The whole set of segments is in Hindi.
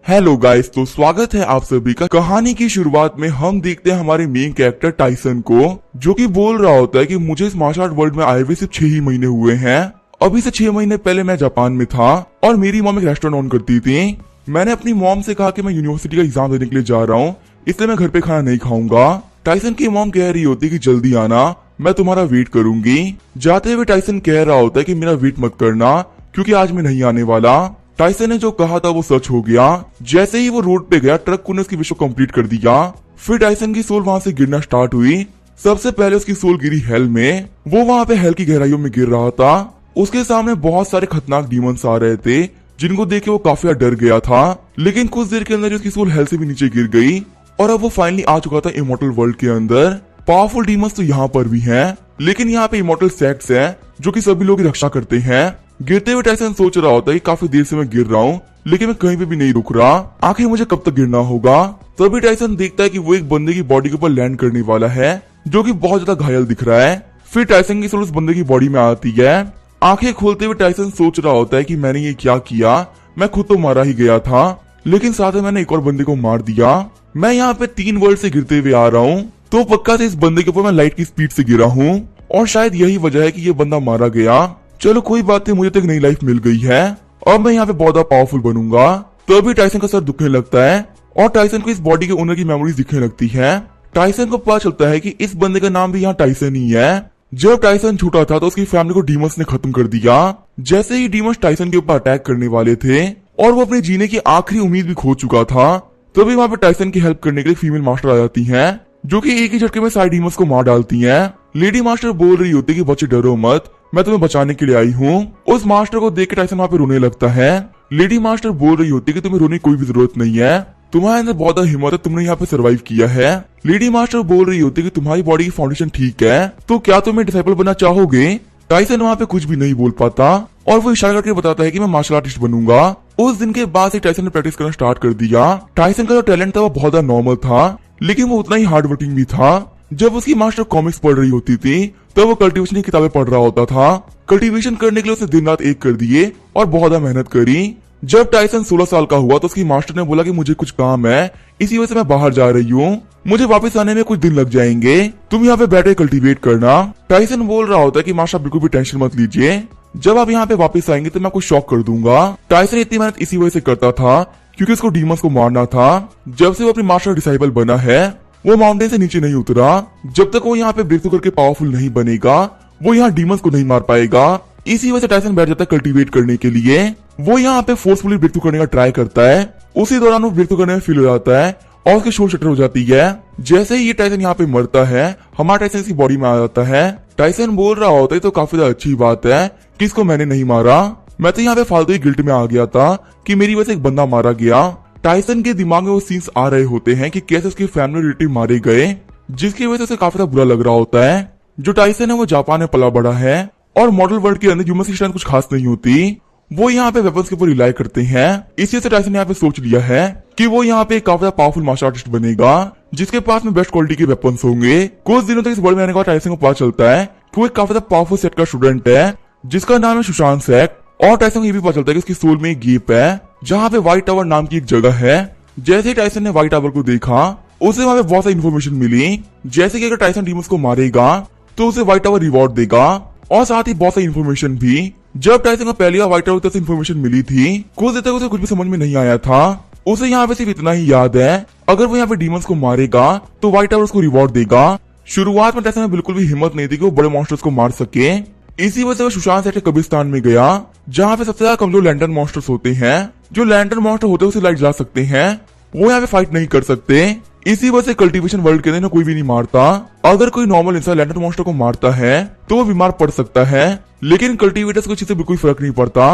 हेलो गाइस, तो स्वागत है आप सभी का। कहानी की शुरुआत में हम देखते हैं हमारे मेन कैरेक्टर टाइसन को, जो कि बोल रहा होता है कि मुझे इस मार्शल आर्ट वर्ल्ड में आए हुए सिर्फ 6 ही महीने हुए हैं। अभी से 6 महीने पहले मैं जापान में था और मेरी मॉम एक रेस्टोरेंट ऑन करती थी। मैंने अपनी मॉम से कहा कि मैं यूनिवर्सिटी का एग्जाम देने के लिए जा रहा हूँ, इसलिए मैं घर पे खाना नहीं खाऊंगा। टाइसन की मॉम कह रही होती कि जल्दी आना, मैं तुम्हारा वेट करूंगी। जाते हुए टाइसन कह रहा होता है कि मेरा वेट मत करना, क्योंकि आज मैं नहीं आने वाला। टाइसन ने जो कहा था वो सच हो गया। जैसे ही वो रोड पे गया, ट्रक ने उसकी विश को कंप्लीट कर दिया। फिर टाइसन की सोल वहां से गिरना स्टार्ट हुई। सबसे पहले उसकी सोल गिरी हेल में। वो वहां पे हेल की गहराइयों में गिर रहा था। उसके सामने बहुत सारे खतरनाक डीमंस आ रहे थे, जिनको देख के वो काफी डर गया था। लेकिन कुछ देर के अंदर उसकी सोल हेल से भी नीचे गिर गई और अब वो फाइनली आ चुका था इमॉर्टल वर्ल्ड के अंदर। पावरफुल डीमंस तो यहाँ पर भी हैं, लेकिन यहाँ पे इमॉर्टल सेक्ट्स हैं, जो कि सभी लोग रक्षा करते हैं। गिरते हुए टाइसन सोच रहा होता है कि काफी देर से मैं गिर रहा हूँ, लेकिन मैं कहीं पे भी नहीं रुक रहा। आखिर मुझे कब तक गिरना होगा। तभी टाइसन देखता है कि वो एक बंदे की बॉडी के ऊपर लैंड करने वाला है, जो कि बहुत ज्यादा घायल दिख रहा है। फिर टाइसन की सोल उस बंदे की बॉडी में आती है। आंखें खोलते हुए टाइसन सोच रहा होता है कि मैंने ये क्या किया, मैं खुद तो मारा ही गया था, लेकिन साथ में मैंने एक और बंदे को मार दिया। मैं यहाँ पे 3 वर्ल्ड से गिरते हुए आ रहा हूँ, तो पक्का से इस बंदे के ऊपर मैं लाइट की स्पीड से गिरा हूँ और शायद यही वजह है कि ये बंदा मारा गया। चलो कोई बात नहीं, मुझे तो एक नई लाइफ मिल गई है। अब मैं यहाँ पे बहुत पावरफुल बनूंगा। तभी टाइसन का सर दुखने लगता है और टाइसन को इस बॉडी के ओनर की मेमोरीज दिखने लगती है। टाइसन को पता चलता है कि इस बंदे का नाम भी यहाँ टाइसन ही है। जब टाइसन छूटा था तो उसकी फैमिली को डीमंस ने खत्म कर दिया। जैसे ही डीमंस टाइसन के ऊपर अटैक करने वाले थे और वो अपने जीने की आखिरी उम्मीद भी खो चुका था, तभी वहाँ पे टाइसन की हेल्प करने के लिए फीमेल मास्टर आ जाती है, जो कि एक ही झटके में सारे डीमंस को मार डालती हैं। लेडी मास्टर बोल रही होती है कि बच्चे डरो मत, मैं तुम्हें बचाने के लिए आई हूँ। उस मास्टर को देख के टाइसन वहाँ पे रोने लगता है। लेडी मास्टर बोल रही होती है कि तुम्हें रोने की कोई भी जरूरत नहीं है, तुम्हारे अंदर बहुत हिम्मत है, तुमने यहाँ पे सर्वाइव किया है। लेडी मास्टर बोल रही होती है कि तुम्हारी बॉडी की फाउंडेशन ठीक है, तो क्या तुम डिसाइपल बनना चाहोगे। टाइसन वहाँ पे कुछ भी नहीं बोल पाता और वो इशारा करके बताता है कि मैं मार्शल आर्टिस्ट बनूंगा। उस दिन के बाद से टाइसन ने प्रैक्टिस करना स्टार्ट कर दिया। टाइसन का जो टैलेंट था वो बहुत नॉर्मल था, लेकिन वो उतना ही हार्ड वर्किंग भी था। जब उसकी मास्टर कॉमिक्स पढ़ रही होती थी, तब वो कल्टीवेशन की किताबें पढ़ रहा होता था। कल्टीवेशन करने के लिए उसने दिन रात एक कर दिए और बहुत मेहनत करी। जब टाइसन 16 साल का हुआ तो उसकी मास्टर ने बोला कि मुझे कुछ काम है, इसी वजह से मैं बाहर जा रही हूँ, मुझे वापस आने में कुछ दिन लग जाएंगे, तुम यहाँ पे बैठे कल्टीवेट करना। टाइसन बोल रहा होता है कि मास्टर बिल्कुल भी टेंशन मत लीजिए, जब आप यहाँ पे वापस आएंगे तो मैं आपको शॉक कर दूंगा। टाइसन इतनी मेहनत इसी वजह से करता था क्योंकि उसको डीमंस को मारना था। जब से वो अपनी मास्टर डिसाइबल बना है, वो माउंटेन से नीचे नहीं उतरा। जब तक वो यहाँ पे ब्रेक थ्रू करके पावरफुल नहीं बनेगा, वो यहाँ डीमंस को नहीं मार पाएगा। इसी वजह से टाइसन बैठ जाता है कल्टीवेट करने के लिए। वो यहाँ पे फोर्सफुली ब्रेक थ्रू करने का ट्राई करता है। उसी दौरान वो ब्रेक थ्रू करने में फेल हो जाता है और उसकी शोर शटर हो जाती है। जैसे ही ये टाइसन यहाँ पे मरता है, हमारा टाइसन इसकी बॉडी में आ जाता है। टाइसन बोल रहा होता है तो काफी ज्यादा अच्छी बात है कि इसको मैंने नहीं मारा, मैं तो यहाँ पे फालतू ही गिल्ट में आ गया था कि मेरी वजह से एक बंदा मारा गया। टाइसन के दिमाग में वो सीन्स आ रहे होते हैं कि कैसे उसके फैमिली रिलेटिव मारे गए, जिसकी वजह से काफी बुरा लग रहा होता है। जो टाइसन है वो जापान में पला बड़ा है और मॉडल वर्ल्ड के अंदर ह्यूमंस की स्ट्रेंथ कुछ खास नहीं होती। वो यहाँ पे वेपन्स के ऊपर रिलाई करते हैं। इसी से टाइसन ने यहाँ पे सोच लिया है कि वो यहाँ पे काफी पावरफुल मार्शल आर्टिस्ट बनेगा, जिसके पास में बेस्ट क्वालिटी के वेपन्स होंगे। कुछ दिनों तक इस वर्ल्ड में आने के बाद टाइसन को पता चलता है कि वो एक काफी पावरफुल सेट का स्टूडेंट है, जिसका नाम है सुशांत सेट। और टाइसन को ये भी पता चलता है कि उसकी सोल में एक गैप है, जहाँ पे व्हाइट टावर नाम की एक जगह है। जैसे ही टाइसन ने व्हाइट टावर को देखा, उसे वहाँ पे बहुत सारी इन्फॉर्मेशन मिली, जैसे कि अगर टाइसन डीमंस को मारेगा तो उसे व्हाइट टावर रिवॉर्ड देगा और साथ ही बहुत सारी इन्फॉर्मेशन भी। जब टाइसन को पहली बार व्हाइट टावर से इन्फॉर्मेशन मिली थी, कुछ देर तक उसे कुछ भी समझ में नहीं आया था। उसे यहाँ पे सिर्फ इतना ही याद है, अगर वो यहाँ पे डीमंस को मारेगा तो व्हाइट टावर उसको रिवॉर्ड देगा। शुरुआत में टाइसन में बिल्कुल भी हिम्मत नहीं थी कि वो बड़े मॉन्स्टर्स को मार सके। इसी वजह से वो सुशांत सेठ के कब्रिस्तान में गया, जहाँ पे सबसे ज्यादा कमजोर लैंटर्न मॉन्स्टर्स होते हैं। जो लैंटर्न मॉन्स्टर होते हैं उसे लाइट जला सकते हैं, वो यहाँ पे फाइट नहीं कर सकते। इसी वजह से कल्टीवेशन वर्ल्ड के अंदर कोई भी नहीं मारता। अगर कोई नॉर्मल इंसान लैंटर्न मॉन्स्टर को मारता है तो वो बीमार पड़ सकता है, लेकिन कल्टीवेटर्स को चीज से बिल्कुल फर्क नहीं पड़ता।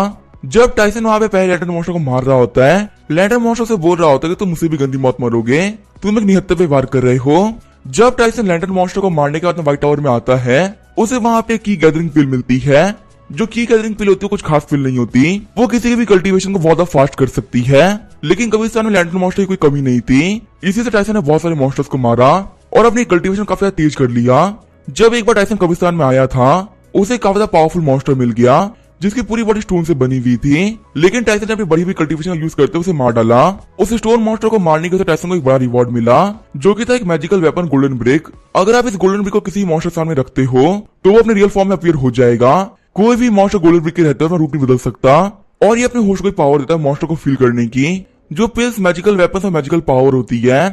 जब टाइसन वहाँ पे पहले लैंटर्न मॉन्स्टर को मार रहा होता है, लैंटर्न मॉन्स्टर से बोल रहा होता है कि तुम मुझसे भी गंदी मौत मरोगे, तुम एक निहत्थे पे वार कर रहे हो। जब टाइसन लैंटर्न मॉन्स्टर को मारने के बाद व्हाइट टावर में आता है, उसे वहाँ पे की गैदरिंग पिल मिलती है। जो की गैदरिंग पिल होती है कुछ खास पिल नहीं होती, वो किसी के भी कल्टीवेशन को बहुत फास्ट कर सकती है, लेकिन कब्रिस्तान में लैंटर्न मॉन्स्टर की कोई कमी नहीं थी। इसी से टाइसन ने बहुत सारे मॉन्स्टर्स को मारा और अपनी कल्टीवेशन काफी तेज कर लिया। जब एक बार टाइसन कब्रिस्तान में आया था, उसे काफी पावरफुल मॉन्स्टर मिल गया, जिसकी पूरी बॉडी स्टोन से बनी हुई थी। लेकिन टाइसन ने अपनी बड़ी हुई कल्टीवेशन यूज करते हुए उसे मार डाला। उस स्टोन मॉन्स्टर को मारने के बाद टाइसन को एक बड़ा रिवॉर्ड मिला, जो कि था एक मैजिकल वेपन गोल्डन ब्रिक। अगर आप इस गोल्डन ब्रिक को किसी मॉन्स्टर सामने रखते हो तो वो अपने रियल फॉर्म में अपीयर हो जाएगा। कोई भी मॉन्स्टर गोल्डन ब्रिक के रहता है रूप नहीं बदल सकता, और ये अपने होस्ट को पावर देता है मॉन्स्टर को फील करने की। जो पिल्स मैजिकल वेपन और मैजिकल पावर होती है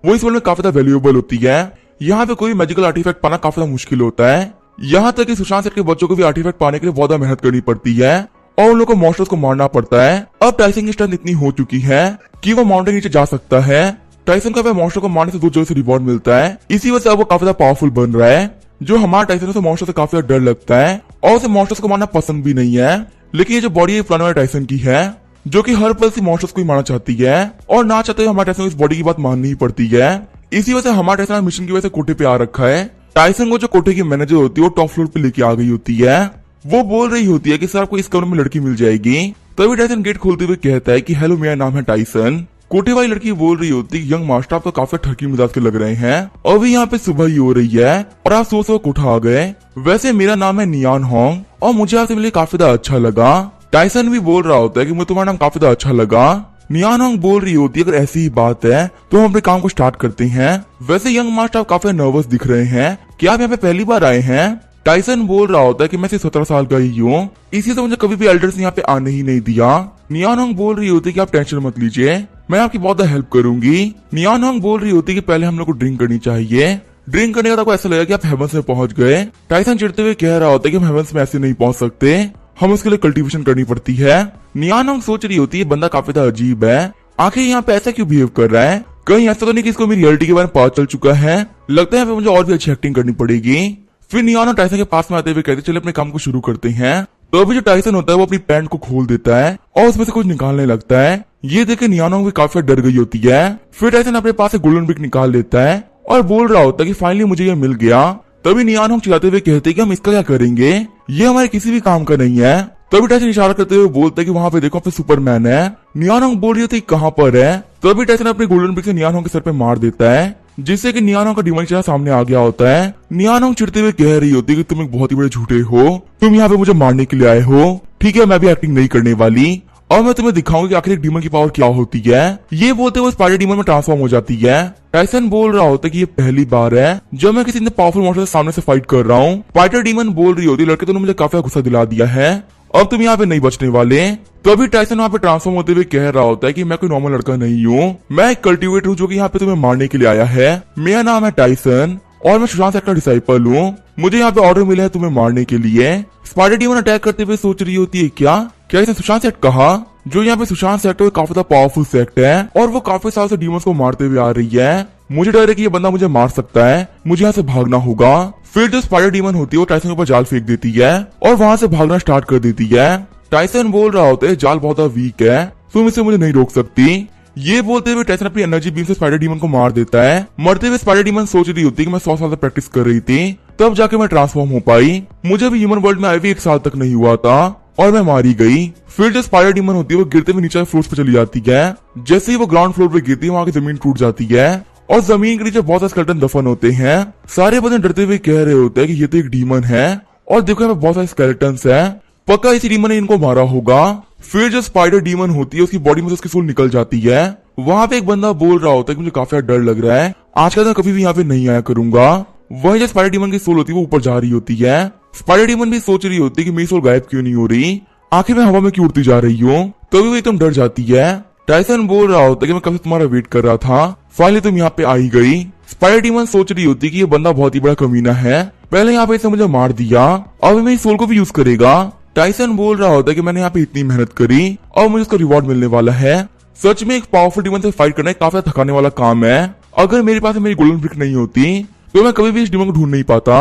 वो इस वर्ल्ड में काफी ज्यादा वैल्यूएबल होती है। यहाँ पे कोई मैजिकल आर्टिफैक्ट पाना काफी ज्यादा मुश्किल होता है। यहाँ तक कि सुशांत सेठ के बच्चों को भी आर्टिफैक्ट पाने के लिए बहुत मेहनत करनी पड़ती है और उन लोगों को मॉन्स्टर्स को मारना पड़ता है। अब टाइसन की स्ट्रेंथ इतनी हो चुकी है कि वो माउंटेन नीचे जा सकता है। टाइसन का मॉन्स्टर को मारने से 2 जगह से रिवॉर्ड मिलता है, इसी वजह से अब वो काफी ज्यादा पावरफुल बन रहा है। जो हमारा टाइसन से मॉन्स्टर से काफी ज्यादा डर लगता है और उसे मॉन्स्टर्स को मारना पसंद भी नहीं है। लेकिन ये जो बॉडी है पुराने वाले टाइसन की है, जो कि हर पल से मॉन्स्टर्स को ही मारना चाहती है, और ना चाहते हुए हमारे टाइसन को इस बॉडी की बात माननी ही पड़ती है। इसी वजह से हमारे टाइसन मिशन की वजह से कोटे पे आ रखा है। टाइसन को जो कोटे की मैनेजर होती है वो टॉप फ्लोर पे लेके आ गई होती है। वो बोल रही होती है कि सर आपको इस कमरे में लड़की मिल जाएगी। तभी टाइसन गेट खोलते हुए कहता है कि हेलो मेरा नाम है टाइसन। कोटे वाली लड़की बोल रही होती है यंग मास्टर आप तो काफी ठरकी मिजाज के लग रहे हैं, अभी यहाँ पे सुबह ही हो रही है और आप सुबह सुबह कोठा आ गए। वैसे मेरा नाम है नियान होंग और मुझे आपसे मिलकर काफी ज्यादा अच्छा लगा। टाइसन भी बोल रहा होता है कि मुझे तुम्हारा नाम काफी ज्यादा अच्छा लगा। नियान होंग बोल रही होती है अगर ऐसी ही बात है तो हम अपने काम को स्टार्ट करते हैं। वैसे यंग मास्टर आप काफी नर्वस दिख रहे हैं, क्या आप यहाँ पे पहली बार आए हैं? टाइसन बोल रहा होता है कि मैं सिर्फ 17 साल का ही हूँ, इसी से मुझे कभी भी एल्डर्स ने यहाँ पे आने ही नहीं दिया। नियान होंग बोल रही होती है कि आप टेंशन मत लीजिए, मैं आपकी बहुत हेल्प करूंगी। नियान होंग बोल रही होती है कि पहले हम लोग को ड्रिंक करनी चाहिए। ड्रिंक करने का आपको ऐसा लगेगा कि आप हेवंस में पहुंच गए। टाइसन चिढ़ते हुए कह रहा होता है कि हम हेवंस में ऐसे नहीं पहुंच सकते, हम उसके लिए कल्टीवेशन करनी पड़ती है। नियान होंग सोच रही होती है बंदा काफी ज्यादा अजीब है, आखिर यहाँ पे ऐसा क्यों बिहेव कर रहा है? कहीं ऐसा तो नहीं कि इसको मेरी रियलिटी के बारे में पता चल चुका है? लगता है मुझे और भी अच्छी एक्टिंग करनी पड़ेगी। फिर नियान टाइसन के पास में आते हुए कहते चले अपने काम को शुरू करते हैं। तो अभी जो टाइसन होता है वो अपनी पैंट को खोल देता है और उसमें से कुछ निकालने लगता है। ये देख के नियान भी काफी डर गई होती है। फिर टाइसन अपने पास से गोल्डन ब्रिक निकाल लेता है और बोल रहा होता है कि फाइनली मुझे ये मिल गया। तभी नियान होंग चिल्लाते हुए कहते हैं कि हम इसका क्या करेंगे, ये हमारे किसी भी काम का नहीं है। तभी टाइसन इशारा करते हुए बोलता है कि वहाँ पे देखो पे सुपरमैन है। नियान होंग बोल रही होती है कहाँ पर है। तभी टाइसन अपने गोल्डन ब्रिक से नियान होंग के सर पे मार देता है, जिससे कि नियान होंग का डिमन चेहरा सामने आ गया होता है। नियान होंग चिढ़ते हुए कह रही होती है कि तुम एक बहुत ही बड़े झूठे हो, तुम यहाँ पे मुझे मारने के लिए आए हो। ठीक है मैं भी एक्टिंग नहीं करने वाली और मैं तुम्हें दिखाऊंगी कि आखिर एक डीमन की पावर क्या होती है। ये बोलते हुए स्पाइडर डीमन में ट्रांसफॉर्म हो जाती है। टाइसन बोल रहा होता है कि ये पहली बार है जब मैं किसी पावरफुल मॉन्स्टर के सामने से फाइट कर रहा हूँ। स्पाइडर डीमन बोल रही होती है लड़के तुमने मुझे काफी गुस्सा दिला दिया है, अब तुम यहाँ पे नहीं बचने वाले। तो अभी टाइसन वहाँ पे ट्रांसफॉर्म होते हुए कह रहा होता है कि मैं कोई नॉर्मल लड़का नहीं हूँ, मैं एक कल्टिवेटर हूँ जो कि यहाँ पे तुम्हें मारने के लिए आया है। मेरा नाम है टाइसन और मैं सुशांत सेठ का डिसाइपल हूँ, मुझे यहाँ पे ऑर्डर मिला है तुम्हें मारने के लिए। स्पाइडर डीमन अटैक करते हुए सोच रही होती है क्या इसने सुशांत सेठ कहा? जो यहाँ पे सुशांत सेठ है काफी पावरफुल सेक्ट है और वो काफी साल से डीमंस को मारते हुए आ रही है। मुझे डर है कि ये बंदा मुझे मार सकता है, मुझे यहाँ से भागना होगा। फिर जो स्पाइडर डीमन होती है वो टाइसन के ऊपर जाल फेंक देती है और वहां से भागना स्टार्ट कर देती है। टाइसन बोल रहा होता है जाल बहुत वीक है, तुम इसे मुझे नहीं रोक सकती। ये बोलते हुए टाइसन अपनी एनर्जी बीम से स्पाइडर डीमन को मार देता है। मरते हुए स्पाइडर डीमन सोच रही होती है कि मैं 100 साल से प्रैक्टिस कर रही थी तब जाके मैं ट्रांसफॉर्म हो पाई, मुझे भी ह्यूमन वर्ल्ड में आए हुए 1 साल तक नहीं हुआ था और मैं मारी गई। फिर जो स्पाइडर डीमन होती है वो गिरते हुए नीचे फ्लोर पे चली जाती है। जैसे ही वो ग्राउंड फ्लोर पे गिरती है वहां की जमीन टूट जाती है और जमीन के नीचे बहुत सारे स्केलेटन दफन होते हैं। सारे बंदे डरते हुए कह रहे होते हैं कि ये तो एक डीमन है और देखो यहाँ पे बहुत सारे स्केलेटन्स हैं, पक्का इसी डीमन ने इनको मारा होगा। फिर जो स्पाइडर डीमन होती है उसकी बॉडी में से उसकी सोल निकल जाती है। वहां पे एक बंदा बोल रहा होता है कि मुझे काफी डर लग रहा है, आज का दिन कभी भी यहाँ पे नहीं आया करूंगा। वही जो स्पाइडर डीमन की सोल होती है वो ऊपर जा रही होती है। स्पाइडर डीमन भी सोच रही होती है कि मेरी सोल गायब क्यों नहीं हो रही, आखिर मैं हवा में क्यों उड़ती जा रही हूँ। तभी वो एकदम डर जाती है। टाइसन बोल रहा होता है कि मैं कब से तुम्हारा वेट कर रहा था, फाइनली तुम यहाँ पे आई गई। स्पाइडर डीमन सोच रही होती है कि ये बंदा बहुत ही बड़ा कमीना है, पहले यहाँ पे इसने मुझे मार दिया, अब मेरी सोल को भी यूज करेगा। टाइसन बोल रहा होता है कि मैंने यहाँ पे इतनी मेहनत करी और मुझे उसका रिवॉर्ड मिलने वाला है। सच में एक पावरफुल डीमन से फाइट करना काफी थकाने वाला काम है, अगर मेरे पास मेरी गोल्डन ब्रिक नहीं होती तो मैं कभी भी इस डीमन को ढूंढ नहीं पाता।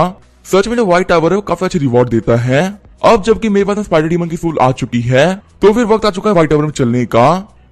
सच में जो व्हाइट टावर है वो काफी अच्छे रिवॉर्ड देता है। अब जबकि मेरे पास स्पाइडर डीमन की सोल आ चुकी है तो फिर वक्त आ चुका है व्हाइट टावर में चलने का।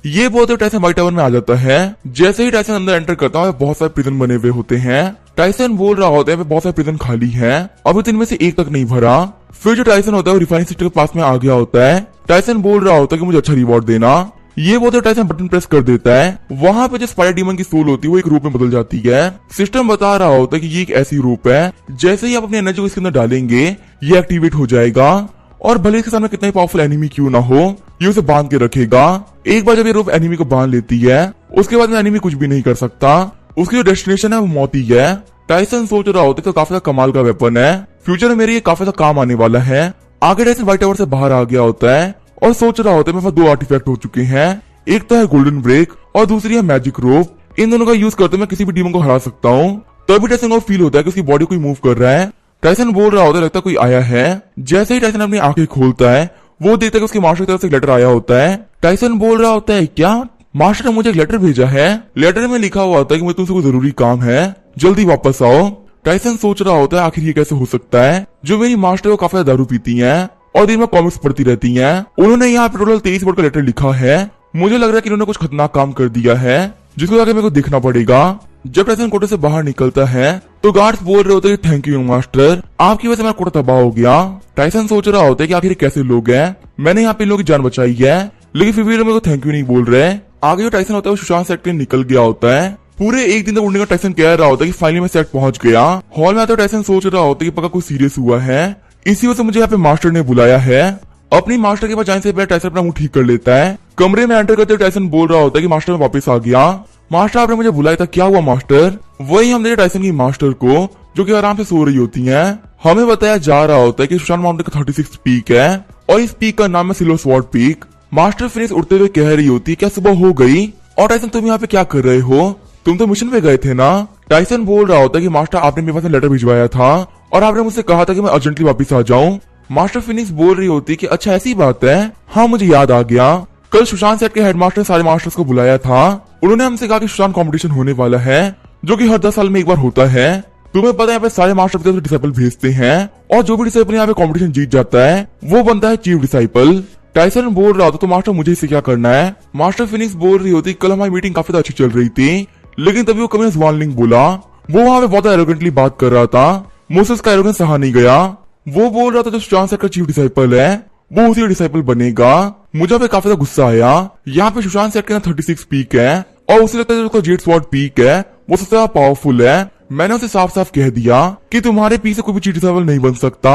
ये बोलते टाइसन व्हाइट टावर में आ जाता है। जैसे ही टाइसन अंदर एंटर करता है बहुत सारे प्रिजन बने हुए होते हैं। टाइसन बोल रहा होता है बहुत सारे प्रिजन खाली हैं, अभी तो इनमें से एक तक नहीं भरा। फिर जो टाइसन होता है वो रिफाइनिंग सिस्टम के पास में आ गया होता है। टाइसन बोल रहा होता है कि मुझे अच्छा रिवॉर्ड देना। ये बोलते टाइसन बटन प्रेस कर देता है। वहां पे जो स्पाइडर डीमन की सोल होती है वो एक रूप में बदल जाती है। सिस्टम बता रहा होता है कि ये एक ऐसी रूप है जैसे ही आप अपनी एनर्जी को इसके अंदर डालेंगे ये एक्टिवेट हो जाएगा और भले इसके सामने कितना ही पावरफुल एनिमी क्यों ना हो, ये उसे बांध के रखेगा। एक बार जब ये रोप एनिमी को बांध लेती है, उसके बाद में एनिमी कुछ भी नहीं कर सकता। उसकी जो डेस्टिनेशन है वो मौत ही है। टाइसन सोच रहा होता है तो काफी ज्यादा कमाल का वेपन है, फ्यूचर में मेरे ये काफी ज्यादा काम आने वाला है। आगे टाइसन व्हाइट टावर से बाहर आ गया होता है और सोच रहा होता है मेरे पास 2 आर्टिफैक्ट हो चुके हैं। एक तो है गोल्डन ब्रेक और दूसरी है मैजिक रोप। इन दोनों का यूज करते मैं किसी भी डीमन को हरा सकता हूँ। तभी टाइसन को फील होता है कि उसकी बॉडी कोई मूव कर रहा है। टाइसन बोल रहा होता है लगता है कोई आया है। जैसे ही टाइसन अपनी आंखें खोलता है, वो देखता है कि उसके मास्टर की तरफ से एक लेटर आया होता है। टाइसन बोल रहा होता है क्या मास्टर ने मुझे एक लेटर भेजा है। लेटर में लिखा हुआ होता है कि मुझे तुमसे कोई जरूरी काम है, जल्दी वापस आओ। टाइसन सोच रहा होता है आखिर ये कैसे हो सकता है, जो मेरी मास्टर को काफी दारू पीती हैं और दिन में कॉमिक्स पढ़ती रहती हैं। उन्होंने यहाँ पे टोटल 23 वर्ड का लेटर लिखा है। मुझे लग रहा है कि इन्होंने कुछ खतरनाक काम कर दिया है, जिसको आगे मेरे को देखना पड़ेगा। जब टाइसन कोटे से बाहर निकलता है तो गार्ड्स बोल रहे होते हैं थैंक यू मास्टर, आपकी वजह से मेरा कोटा तबाह हो गया। टाइसन सोच रहा होता है कि आखिर कैसे लोग हैं, मैंने यहाँ पे इन लोगों की जान बचाई है, लेकिन फिर भी मेरे को थैंक यू नहीं बोल रहे। आगे जो टाइसन होता है वो सुशांत सेट के निकल गया होता है। पूरे एक दिन तक उड़ने का टाइसन कह रहा होता है कि फाइनली मैं सेट पहुंच गया। हॉल में आते टाइसन सोच रहा होता है कि पक्का कुछ सीरियस हुआ है, इसी वजह से मुझे यहाँ पे मास्टर ने बुलाया है। अपनी मास्टर के पास जाने से पहले टाइसन अपना मुंह ठीक कर लेता है। कमरे में एंटर करते हुए टाइसन बोल रहा होता है कि मास्टर में वापस आ गया। मास्टर आपने मुझे बुलाया था, क्या हुआ मास्टर। वही हम देखते टाइसन की मास्टर को जो कि आराम से सो रही होती हैं। हमें बताया जा रहा होता है कि सुशांत माउंटेन का 36 पीक है और इस पीक का नाम है silver sword peak. Master Phoenix उड़ते हुए कह रही होती है क्या सुबह हो गई, और टाइसन तुम यहाँ पे क्या कर रहे हो, तुम तो मिशन पे गए थे ना। टाइसन बोल रहा होता है कि मास्टर आपने मेरे पास लेटर भिजवाया था और आपने मुझसे कहा था कि मैं अर्जेंटली वापस आ जाऊं। मास्टर फिनिक्स बोल रही होती कि अच्छा ऐसी बात है, हाँ मुझे याद आ गया, कल सुशांत सेट के हेडमास्टर ने सारे मास्टर्स को बुलाया था। उन्होंने हमसे कहा कि सुशांत कंपटीशन होने वाला है जो कि हर 10 साल में एक बार होता है। तुम्हें पता है यहाँ पे सारे मास्टर डिसाइपल भेजते हैं और जो भी डिसाइपल यहाँ पे कंपटीशन जीत जाता है वो बनता है चीफ डिसाइपल। टाइसन बोल रहा था तो मास्टर मुझे इससे क्या करना है। मास्टर फिनिक्स बोल रही होती कल हमारी मीटिंग काफी अच्छी चल रही थी, लेकिन तभी वो कभी वार्निंग बोला। वो वहां पे बहुत एरोगेंटली बात कर रहा था, मुझसे उसका एरोगेंस सहा नहीं गया। वो बोल रहा था जो सुशांत सेट का चीफ डिसाइपल है वो उसी डिसाइपल बनेगा। मुझे पे काफी गुस्सा आया। यहाँ पे सुशांत सेट के ना 36 पीक है और उसे लगता है जो जेड स्वॉर्ड पीक है वो सबसे ज्यादा पावरफुल है। मैंने उसे साफ साफ कह दिया कि तुम्हारे पीक से कोई भी चीफ डिसाइपल नहीं बन सकता।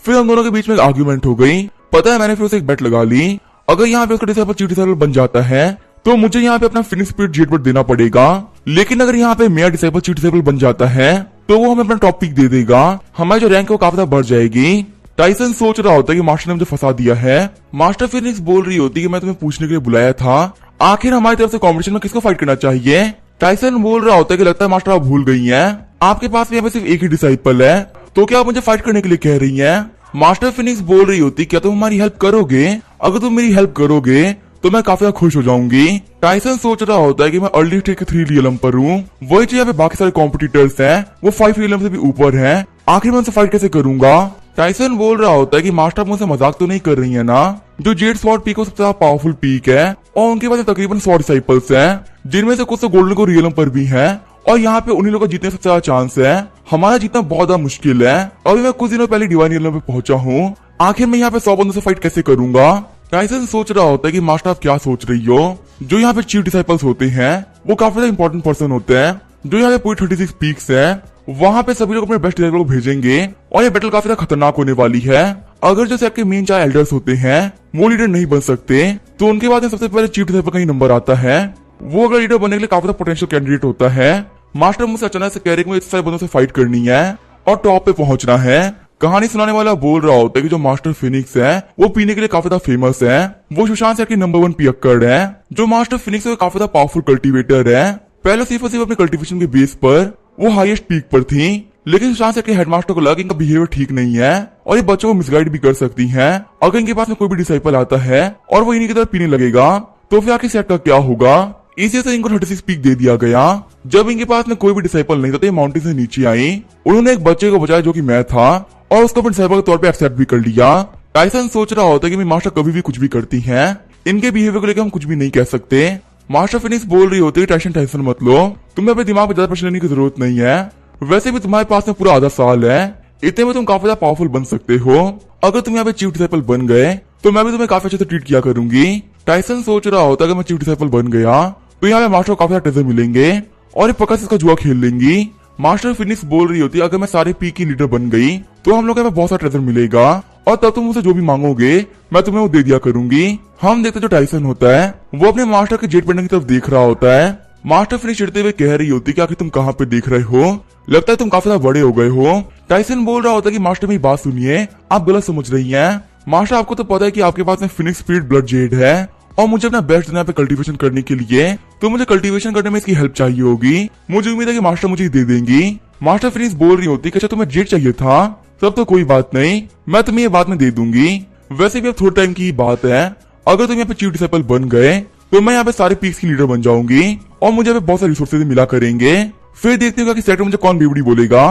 फिर हम दोनों के बीच में आर्ग्यूमेंट हो गई। पता है मैंने फिर उसे एक बेट लगा ली, अगर यहाँ पे उसका डिसाइपल चीफ डिसाइपल बन जाता है तो मुझे यहाँ पे अपना फिनिक्स स्पीड जेट बट देना पड़ेगा, लेकिन अगर यहाँ पे मेरा डिसाइपल चीफ डिसाइपल बन जाता है तो वो हमें अपना टॉप पिक दे देगा, हमारी जो रैंक है वो काफी ज्यादा बढ़ जाएगी। टाइसन सोच रहा होता है कि मास्टर ने मुझे फंसा दिया है। मास्टर फिनिक्स बोल रही होती कि मैं तुम्हें पूछने के लिए बुलाया था, आखिर हमारी तरफ से कॉम्पिटिशन में किसको फाइट करना चाहिए। टाइसन बोल रहा होता है कि लगता है मास्टर आप भूल गई हैं, आपके पास यहाँ पे सिर्फ एक ही डिसाइपल है, तो क्या आप मुझे फाइट करने के लिए कह रही हैं। मास्टर फिनिक्स बोल रही होती क्या तुम हमारी हेल्प करोगे, अगर तुम मेरी हेल्प करोगे तो मैं काफी खुश हो जाऊंगी। टाइसन सोच रहा होता है कि मैं अर्ली स्टेज के 3 रियलम पर हूँ, वही चीज यहाँ पे बाकी सारे कॉम्पिटिटर्स हैं वो 5 रियलम से भी ऊपर हैं, आखिर मैं उनसे फाइट कैसे करूंगा। टाइसन बोल रहा होता है कि मास्टर मुझसे मजाक तो नहीं कर रही है ना, जो जेड स्वॉर्ड पीक सबसे ज्यादा पावरफुल पीक है और उनके पास तकरीबन 100 डिसाइपल्स हैं, जिनमें से कुछ तो गोल्डन को रियलम पर भी है और यहाँ पे उन्हीं लोगों का जीतने सबसे ज्यादा चांस है। हमारा जीतना बहुत ज्यादा मुश्किल है। अभी मैं कुछ दिनों पहले डिवाइन रियलम पे पहुंचा हूँ, आखिर मैं यहाँ पे 100 बंदों से फाइट कैसे करूंगा। टाइसन सोच रहा होता है कि मास्टर आप क्या सोच रही हो, जो यहाँ पे चीफ डिसाइपल्स होते हैं वो काफी ज्यादा इंपॉर्टेंट पर्सन होते हैं, जो यहाँ पे पूरी 36 पीक्स है, वहाँ पे सभी लोग अपने बेस्ट डिसाइपल को भेजेंगे और ये बैटल काफी खतरनाक होने वाली है। अगर जो सेट के मेन 4 एल्डर्स होते हैं वो लीडर नहीं बन सकते तो उनके बाद सबसे पहले चीफ डिसाइपल का ही नंबर आता है। वो अगर लीडर बनने के लिए काफी पोटेंशियल कैंडिडेट होता है। मास्टर मुझसे अचानक से कह रहे कि मुझे इतने सारे बंदों से फाइट करनी है और टॉप पे पहुंचना है। कहानी सुनाने वाला बोल रहा होता है कि जो मास्टर फिनिक्स है वो पीने के लिए काफी ज्यादा फेमस है, वो सुशांत सेट की नंबर 1 पियक्कड़ है। जो मास्टर फिनिक्स है काफी ज्यादा पावरफुल कल्टीवेटर है, पहले सिर्फ और सिर्फ अपने कल्टीवेशन के बेस पर वो हाईएस्ट पीक पर थी, लेकिन सुशांत सेट के हेडमास्टर को लगा इनका बिहेवियर ठीक नहीं है और ये बच्चों को मिसगाइड भी कर सकती हैं। अगर इनके पास में कोई भी डिसाइपल आता है और वो इन्हीं की तरफ पीने लगेगा तो फिर आखिर सेट का क्या होगा। इसी से इनको 36 पीक दे दिया गया। जब इनके पास में कोई भी डिसाइपल नहीं था तो ये माउंटेन से नीचे आई, उन्होंने एक बच्चे को बचाया जो कि मैं था और उसको अपने डिसाइपल के तौर पे एक्सेप्ट भी कर लिया। टाइसन सोच रहा होता है कि मेरी मास्टर कभी भी कुछ भी करती हैं, इनके बिहेवियर को लेकर हम कुछ भी नहीं कह सकते। मास्टर फिनिक्स बोल रही होती है टेंशन मत लो, तुम्हें अपने दिमाग पर ज्यादा प्रेशर लेने की जरूरत नहीं है, वैसे भी तुम्हारे पास में पूरा आधा साल है, इतने में तुम काफी ज्यादा पावरफुल बन सकते हो। अगर तुम यहाँ पे चीफ डिसाइपल बन गए तो मैं भी तुम्हें काफी अच्छे से ट्रीट किया करूंगी। टाइसन सोच रहा होता है अगर मैं चीफ डिसाइपल बन गया तो यहाँ पे मास्टर को काफी ज्यादा ट्रेजर मिलेंगे और ये पक्का से इसका जुआ खेल लेंगी। मास्टर फिनिक्स बोल रही होती है अगर मैं सारे पी की लीडर बन गई तो हम लोग के पास बहुत सारा ट्रेजर मिलेगा और तब तुम मुझसे जो भी मांगोगे मैं तुम्हें वो दे दिया करूंगी। हम देखते जो टाइसन होता है वो अपने मास्टर के जेट पेंडेंट की तरफ देख रहा होता है। मास्टर फिनिश चिढ़ते हुए कह रही होती कि आखिर तुम कहाँ पे देख रहे हो, लगता है तुम काफी ज्यादा बड़े हो गए हो। टाइसन बोल रहा होता है कि मास्टर मेरी बात सुनिए, आप गलत समझ रही हैं। मास्टर आपको तो पता है कि आपके पास में फिनिक्स स्पीड ब्लड जेड है और मुझे अपना बेस्ट देना पे कल्टीवेशन करने के लिए, तो मुझे कल्टीवेशन करने में इसकी हेल्प चाहिए होगी। मुझे उम्मीद है कि मास्टर मुझे दे देंगी। मास्टर फिनिक्स बोल रही होती कि अच्छा तुम्हें जेड चाहिए था, तब तो कोई बात नहीं, मैं तुम्हें ये बात में दे दूंगी। वैसे भी अब थोड़े टाइम की बात है, अगर तुम यहाँ पे चीफ डिसिपल बन गए तो मैं यहाँ पे सारे पीक्स की लीडर बन जाऊंगी और मुझे यहाँ पे बहुत सारे रिसोर्सेज मिला करेंगे। फिर देखते हो कि सेक्टर मुझे कौन बेवड़ी बोलेगा।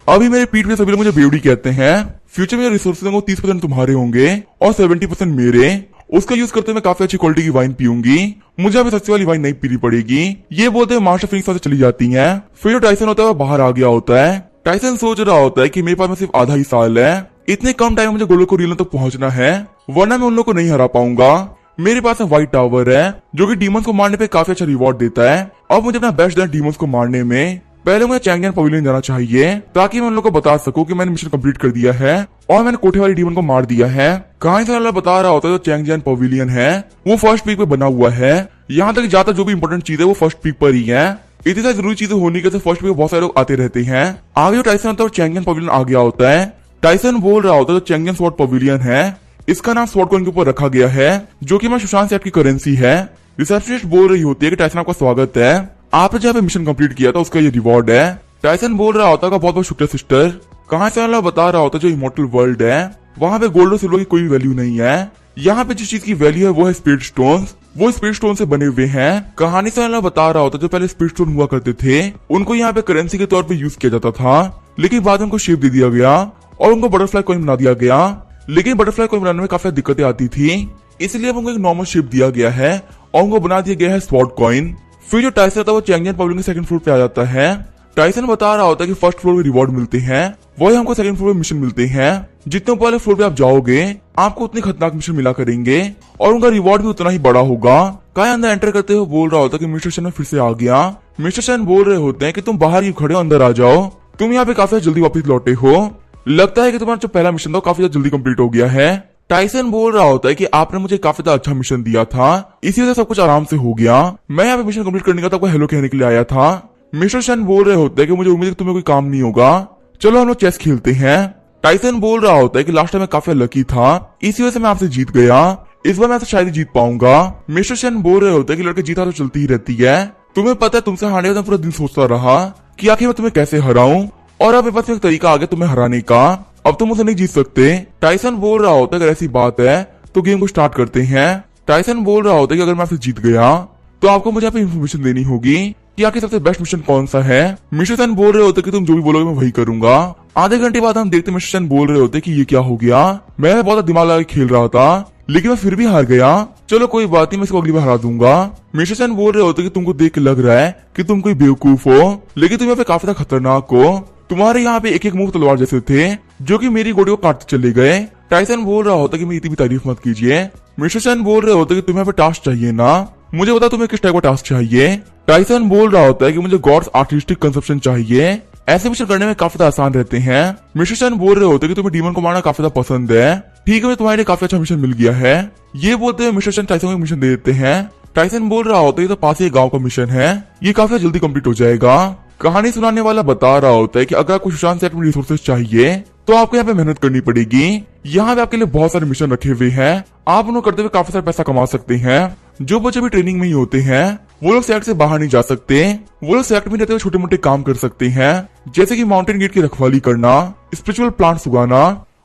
अभी मेरे पीठ पे सभी लोग मुझे बेवड़ी कहते हैं। फ्यूचर में रिसोर्सेज को 30% तुम्हारे होंगे और 70% मेरे। उसका यूज करते हुए मैं काफी अच्छी क्वालिटी की वाइन पीऊंगी, मुझे अभी सस्ती वाली वाइन नहीं पीनी पड़ेगी। ये बोलते हुए मास्टर फिनिक्स से चली जाती हैं। फिर जो टाइसन होता है वो बाहर आ गया होता है। टाइसन सोच रहा होता है कि मेरे पास में सिर्फ आधा ही साल है, इतने कम टाइम में मुझे गोल्डन कोरिलन तक पहुंचना है, वरना मैं उन लोगों को नहीं हरा पाऊंगा। मेरे पास में व्हाइट टावर है जो कि डीमंस को मारने पे काफी अच्छा रिवॉर्ड देता है। अब मुझे अपना बेस्ट देना डीमंस को मारने में। पहले मुझे चैंगियन पवेलियन जाना चाहिए ताकि मैं उन लोगों को बता सकूं कि मैंने मिशन कंप्लीट कर दिया है और मैंने कोठे वाली डीमन को मार दिया है। कहानी से अल्लाह बता रहा होता है जो चैंगियन पवेलियन है वो फर्स्ट पीक पे बना हुआ है। यहाँ तक ज्यादा जो भी इंपोर्टेंट चीज है वो फर्स्ट पीक पर ही है। इतनी सारी जरूरी चीजें होने के फर्स्ट पीक पे बहुत सारे लोग आते रहते हैं। आगे जो टाइसन होता है चैंगियन पवेलियन आ गया होता है। टाइसन बोल रहा होता है जो चैंगियन स्वॉर्ड पवेलियन है इसका नाम स्वॉर्ड कॉइन के ऊपर रखा गया है जो कि मैं सुशांत सेट की करेंसी है। रिसेप्शनिस्ट बोल रही होती है कि टाइसन आपका स्वागत है, आपने जहाँ पे मिशन कंप्लीट किया था उसका ये रिवॉर्ड है। टाइसन बोल रहा होता है बहुत बहुत शुक्रिया सिस्टर। कहाँ से अल्लाह बता रहा होता है जो इमोर्टल वर्ल्ड है वहाँ पे गोल्ड और सिल्वर की कोई वैल्यू नहीं है। यहाँ पे जिस चीज की वैल्यू है वो है स्पीड स्टोन्स, वो स्पीड स्टोन से बने हुए हैं। कहानी से अल्लाह बता रहा होता है जो पहले स्पीड स्टोन हुआ करते थे उनको यहाँ पे करेंसी के तौर पे यूज किया जाता था, लेकिन बाद में उनको शेप दे दिया गया और उनको बटरफ्लाई कॉइन बना दिया गया। लेकिन बटरफ्लाई कॉइन बनाने में काफी दिक्कतें आती थी, इसलिए अब उनको एक नॉर्मल शेप दिया गया है और उनको बना दिया गया है स्वॉर्ड कॉइन। फिर जो टाइसन था वो चैंगियन पवेलियन के सेकंड फ्लोर पे आ जाता है। टाइसन बता रहा होता है कि फर्स्ट फ्लोर में रिवॉर्ड मिलते हैं, वही हमको सेकंड फ्लोर में मिशन मिलते हैं। जितने ऊपर वाले फ्लोर पे आप जाओगे आपको उतने खतरनाक मिशन मिला करेंगे और उनका रिवॉर्ड भी उतना ही बड़ा होगा। काय अंदर एंटर करते हुए बोल रहा होता है कि मिस्टर शन फिर से आ गया। मिस्टर शन बोल रहे होते हैं कि तुम बाहर ही खड़े हो, अंदर आ जाओ, तुम यहाँ पे काफी जल्दी वापस लौटे हो, लगता है कि तुम्हारा जो पहला मिशन था काफी जल्दी कंप्लीट हो गया है। टाइसन बोल रहा होता है कि आपने मुझे काफी अच्छा मिशन दिया था, इसी वजह से सब कुछ आराम से हो गया, मैं यहाँ पे मिशन कंप्लीट करने का था, आपको हेलो कहने के लिए आया था। मिस्टर शन बोल रहे होते हैं कि मुझे उम्मीद है कि तुम्हें कोई काम नहीं होगा, चलो हम लोग चेस खेलते हैं। टाइसन बोल रहा होता है कि लास्ट टाइम मैं काफी लकी था, इसी वजह से मैं आपसे जीत गया, इस बार मैं आपसे शायद जीत पाऊंगा। मिस्टर शन बोल रहे होते हैं कि लड़के जीता तो चलती ही रहती है, तुम्हें पता है तुमसे हारने का पूरा दिन सोचता रहा कि आखिर मैं तुम्हें कैसे हराऊं और अब मेरे पास एक तरीका आ गया तुम्हें हराने का, अब तुम मुझसे नहीं जीत सकते। टाइसन बोल रहा होता है अगर ऐसी बात है तो गेम को स्टार्ट करते हैं। टाइसन बोल रहा होता है कि अगर मैं आपसे जीत गया तो आपको मुझे यहाँ पे इन्फॉर्मेशन देनी होगी कि आखिर सबसे बेस्ट मिशन कौन सा है। मिस्टर शन बोल रहे होते कि तुम जो भी बोलोगे मैं वही करूंगा। आधे घंटे बाद हम देखते मिस्टर शन बोल रहे होते कि ये क्या हो गया, मैं बहुत दिमाग लगा खेल रहा था लेकिन मैं फिर भी हार गया, चलो कोई बात नहीं मैं इसको अगली बार हरा दूंगा। मिस्टर शन बोल रहे होते कि तुमको देख के लग रहा है कि तुम कोई बेवकूफ हो, लेकिन तुम यहाँ पे काफी खतरनाक हो, तुम्हारे यहाँ पे एक एक मुंह तलवार जैसे थे जो कि मेरी गोटी को काटते चले गए। टाइसन बोल रहा होता कि मेरी इतनी भी तारीफ मत कीजिए। मिस्टर शन बोल रहे होते कि तुम्हें यहाँ पे टास्क चाहिए ना, मुझे बता तुम्हें किस टाइप का टास्क चाहिए। टाइसन बोल रहा होता है कि मुझे गॉड्स आर्टिस्टिक कंसेप्शन चाहिए, ऐसे मिशन करने में काफी आसान रहते हैं। मिस्टर शन बोल रहे होते कि तुम्हें डीमन को मारना काफी पसंद है, ठीक है तुम्हारे लिए काफी अच्छा मिशन मिल गया है। ये बोलते हुए मिस्टर शन टाइसन को मिशन दे देते हैं। टाइसन बोल रहा होता है तो पास ही गाँव का मिशन है, ये काफी जल्दी कंप्लीट हो जाएगा। कहानी सुनाने वाला बता रहा होता है कि अगर आपको सुशांत सेट में रिसोर्सेज चाहिए तो आपको यहाँ पे मेहनत करनी पड़ेगी, यहाँ पे आपके लिए बहुत सारे मिशन रखे हुए हैं, आप उन्हें करते हुए काफी सारा पैसा कमा सकते हैं। जो बच्चे भी ट्रेनिंग में ही होते हैं वो लोग सेट से बाहर नहीं जा सकते, वो लोग सेट में रहते हुए छोटे मोटे काम कर सकते हैं, जैसे कि माउंटेन गेट की रखवाली करना, स्पिरिचुअल प्लांट्स उगाना